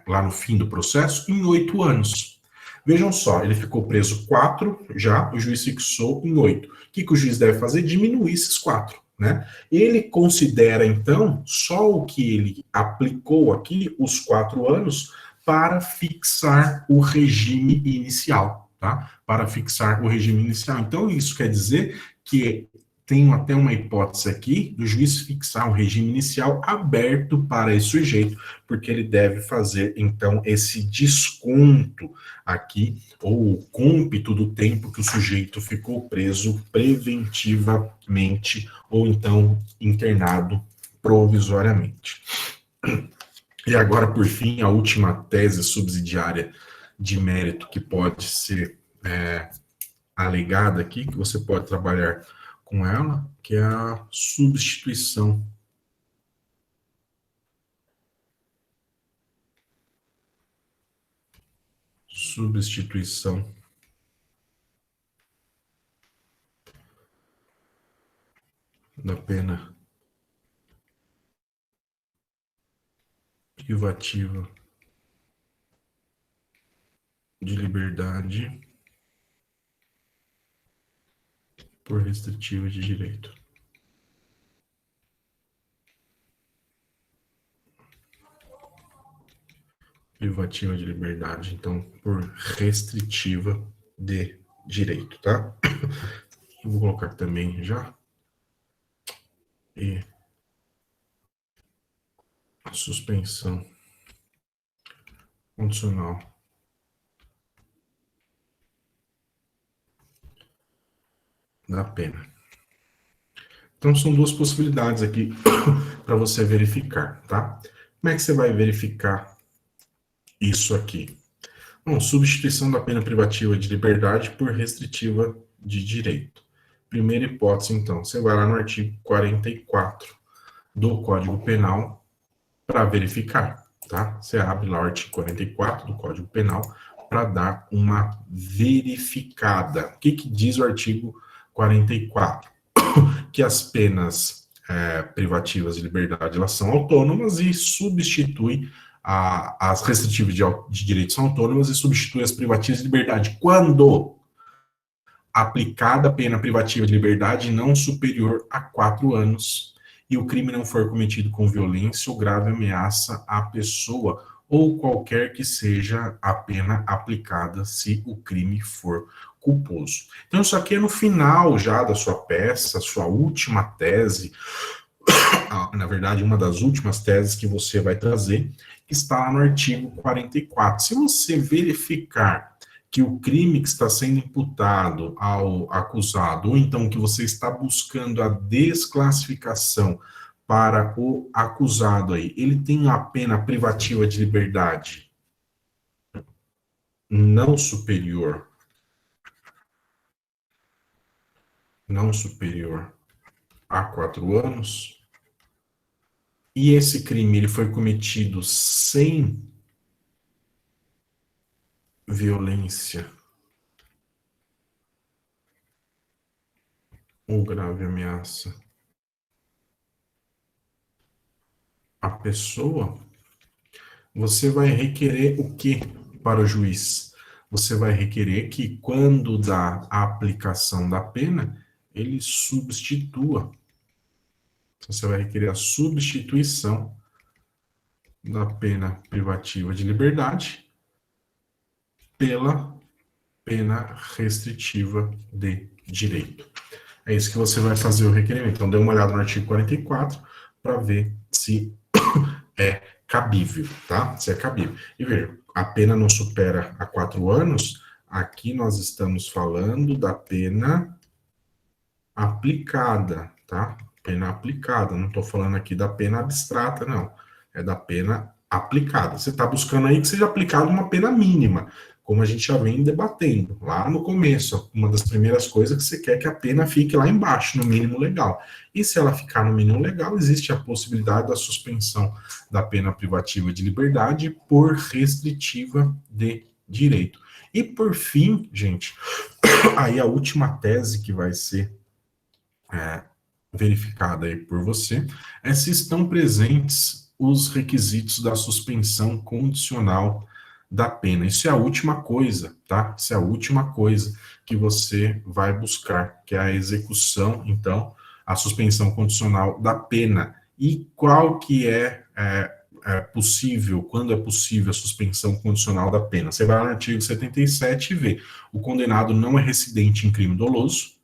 A: lá no fim do processo, em 8 anos. Vejam só, ele ficou preso 4, já, o juiz fixou em 8. O que o juiz deve fazer? Diminuir esses 4. Né? Ele considera, então, só o que ele aplicou aqui, os 4 anos, para fixar o regime inicial, tá? Para fixar o regime inicial. Então, isso quer dizer que tem até uma hipótese aqui do juiz fixar um regime inicial aberto para esse sujeito, porque ele deve fazer, então, esse desconto aqui, ou o cômpito do tempo que o sujeito ficou preso preventivamente, ou então internado provisoriamente. E agora, por fim, a última tese subsidiária de mérito que pode ser alegada aqui, que você pode trabalhar com ela, que é a substituição. Substituição da pena privativa de liberdade por restritiva de direito. Privativa de liberdade, então, por restritiva de direito, tá? Eu vou colocar também já. E suspensão condicional da pena. Então, são duas possibilidades aqui para você verificar, tá? Como é que você vai verificar isso aqui? Bom, substituição da pena privativa de liberdade por restritiva de direito. Primeira hipótese, então, você vai lá no artigo 44 do Código Penal para verificar, tá? Você abre lá o artigo 44 do Código Penal para dar uma verificada. O que diz o artigo 44? Que as penas privativas de liberdade, elas são autônomas e substitui as restritivas de direito são autônomas e substitui as privativas de liberdade quando aplicada a pena privativa de liberdade não superior a 4 anos e o crime não for cometido com violência ou grave ameaça à pessoa ou qualquer que seja a pena aplicada se o crime for culposo. Então isso aqui é no final já da sua peça, sua última tese, na verdade uma das últimas teses que você vai trazer, está lá no artigo 44. Se você verificar que o crime que está sendo imputado ao acusado, ou então que você está buscando a desclassificação para o acusado aí, ele tem uma pena privativa de liberdade não superior a 4 anos, e esse crime ele foi cometido sem violência ou grave ameaça à pessoa, você vai requerer o que para o juiz? Você vai requerer que, quando da aplicação da pena, ele substitua. Você vai requerer a substituição da pena privativa de liberdade pela pena restritiva de direito. É isso que você vai fazer o requerimento. Então, dê uma olhada no artigo 44 para ver se é cabível, tá? Se é cabível. E veja, a pena não supera a 4 anos, aqui nós estamos falando da pena aplicada, tá? Pena aplicada, não estou falando aqui da pena abstrata, não. É da pena aplicada. Você está buscando aí que seja aplicada uma pena mínima, como a gente já vem debatendo lá no começo. Uma das primeiras coisas que você quer que a pena fique lá embaixo, no mínimo legal. E se ela ficar no mínimo legal, existe a possibilidade da suspensão da pena privativa de liberdade por restritiva de direito. E por fim, gente, aí a última tese que vai ser verificada aí por você é se estão presentes os requisitos da suspensão condicional da pena. Isso é a última coisa, tá? Isso é a última coisa que você vai buscar, que é a execução, então, a suspensão condicional da pena. E qual que é possível, quando é possível a suspensão condicional da pena? Você vai lá no artigo 77 e vê: o condenado não é residente em crime doloso,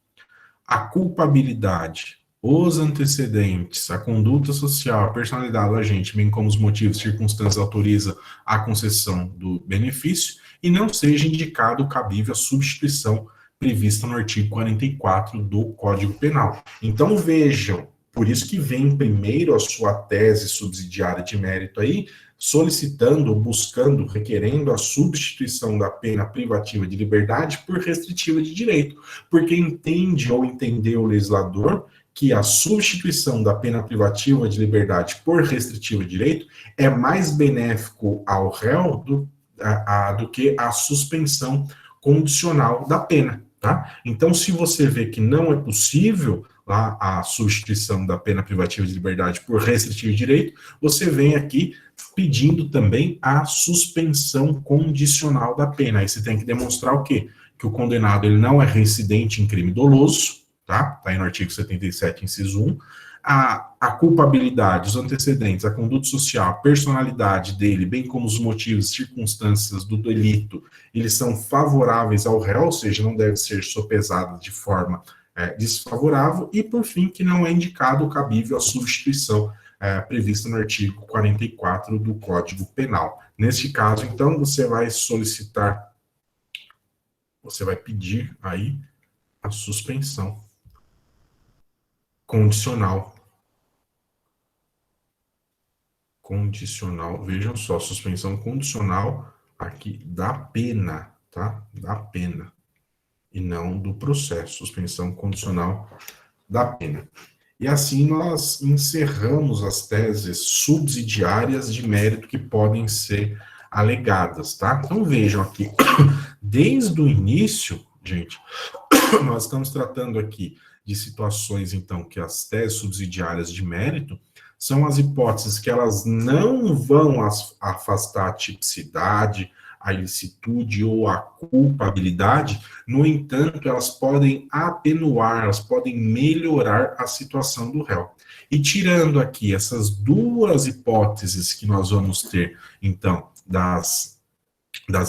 A: a culpabilidade, os antecedentes, a conduta social, a personalidade do agente, bem como os motivos e circunstâncias autoriza a concessão do benefício e não seja indicado cabível a substituição prevista no artigo 44 do Código Penal. Então vejam, por isso que vem primeiro a sua tese subsidiária de mérito aí, solicitando, buscando, requerendo a substituição da pena privativa de liberdade por restritiva de direito, porque entende ou entendeu o legislador que a substituição da pena privativa de liberdade por restritiva de direito é mais benéfico ao réu do que a suspensão condicional da pena, tá? Então, se você vê que não é possível, lá a substituição da pena privativa de liberdade por restritiva de direito, você vem aqui pedindo também a suspensão condicional da pena. Aí você tem que demonstrar o quê? Que o condenado ele não é reincidente em crime doloso, tá? Está aí no artigo 77, inciso 1. A culpabilidade, os antecedentes, a conduta social, a personalidade dele, bem como os motivos e circunstâncias do delito, eles são favoráveis ao réu, ou seja, não deve ser sopesado de forma desfavorável, e, por fim, que não é indicado ou cabível a substituição prevista no artigo 44 do Código Penal. Neste caso, então, você vai solicitar, você vai pedir aí a suspensão condicional. Vejam só, suspensão condicional aqui da pena, tá? Da pena, e não do processo, suspensão condicional da pena. E assim nós encerramos as teses subsidiárias de mérito que podem ser alegadas, tá? Então vejam aqui, desde o início, gente, nós estamos tratando aqui de situações, então, que as teses subsidiárias de mérito são as hipóteses que elas não vão afastar a tipicidade, a ilicitude ou a culpabilidade, no entanto, elas podem atenuar, elas podem melhorar a situação do réu. E tirando aqui essas duas hipóteses que nós vamos ter, então, das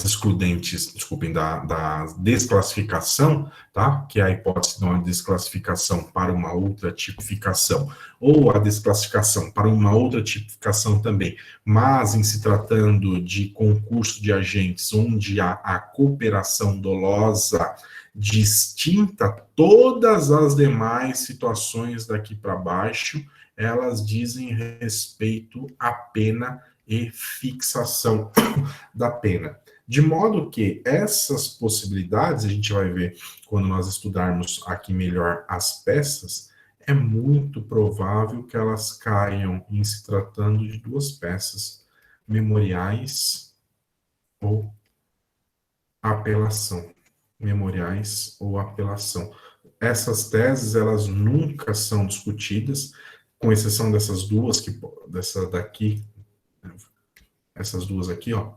A: excludentes, desculpem, da desclassificação, tá? Que é a hipótese de uma desclassificação para uma outra tipificação, ou a desclassificação para uma outra tipificação também, mas em se tratando de concurso de agentes, onde a cooperação dolosa distinta todas as demais situações daqui para baixo, elas dizem respeito à pena e fixação da pena. De modo que essas possibilidades, a gente vai ver quando nós estudarmos aqui melhor as peças, é muito provável que elas caiam em se tratando de duas peças, memoriais ou apelação. Memoriais ou apelação. Essas teses, elas nunca são discutidas, com exceção dessas duas, essas duas aqui, ó.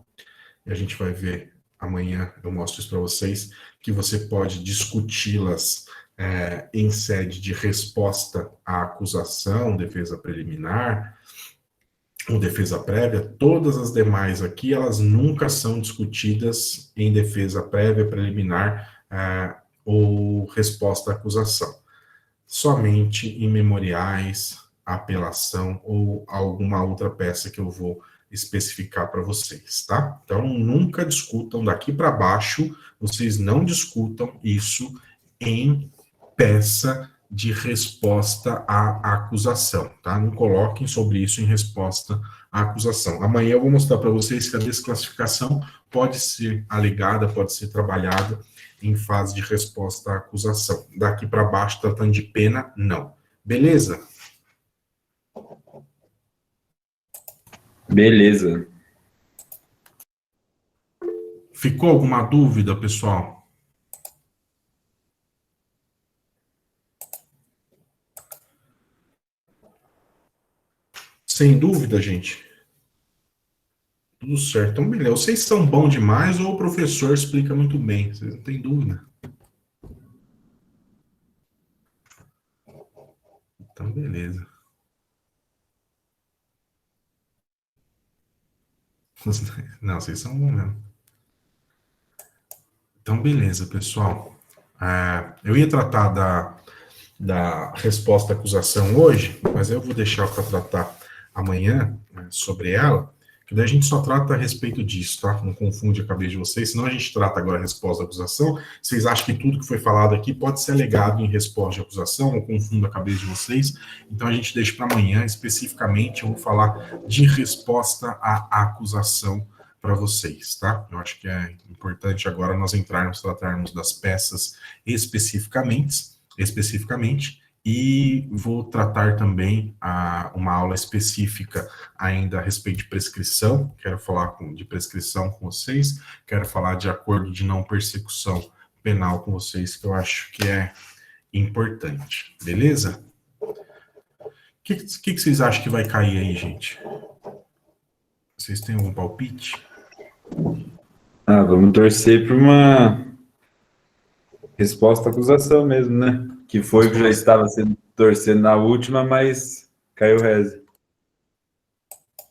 A: E a gente vai ver amanhã, eu mostro isso para vocês, que você pode discuti-las em sede de resposta à acusação, defesa preliminar, ou defesa prévia. Todas as demais aqui, elas nunca são discutidas em defesa prévia, preliminar ou resposta à acusação. Somente em memoriais, apelação ou alguma outra peça que eu vou especificar para vocês, tá? Então, nunca discutam daqui para baixo, vocês não discutam isso em peça de resposta à acusação, tá? Não coloquem sobre isso em resposta à acusação. Amanhã eu vou mostrar para vocês que a desclassificação pode ser alegada, pode ser trabalhada em fase de resposta à acusação. Daqui para baixo, tratando de pena, não. Beleza?
B: Beleza.
A: Ficou alguma dúvida, pessoal? Sem dúvida, gente? Tudo certo. Então, beleza. Vocês são bons demais ou o professor explica muito bem? Vocês não têm dúvida? Então, beleza. Não, vocês são bons mesmo. Então, beleza, pessoal. Eu ia tratar da resposta à acusação hoje, mas eu vou deixar para tratar amanhã sobre ela, que daí a gente só trata a respeito disso, tá? Não confunde a cabeça de vocês, senão a gente trata agora a resposta à acusação. Vocês acham que tudo que foi falado aqui pode ser alegado em resposta de acusação, não confunda a cabeça de vocês. Então a gente deixa para amanhã, especificamente, eu vou falar de resposta à acusação para vocês, tá? Eu acho que é importante agora nós tratarmos das peças especificamente, e vou tratar também uma aula específica ainda a respeito de prescrição. Quero falar de prescrição com vocês, quero falar de acordo de não persecução penal com vocês, que eu acho que é importante. Beleza? O que vocês acham que vai cair aí, gente? Vocês têm algum palpite?
D: Vamos torcer para uma resposta à acusação mesmo, né? Que foi o que já estava sendo torcendo na última, mas caiu o reze.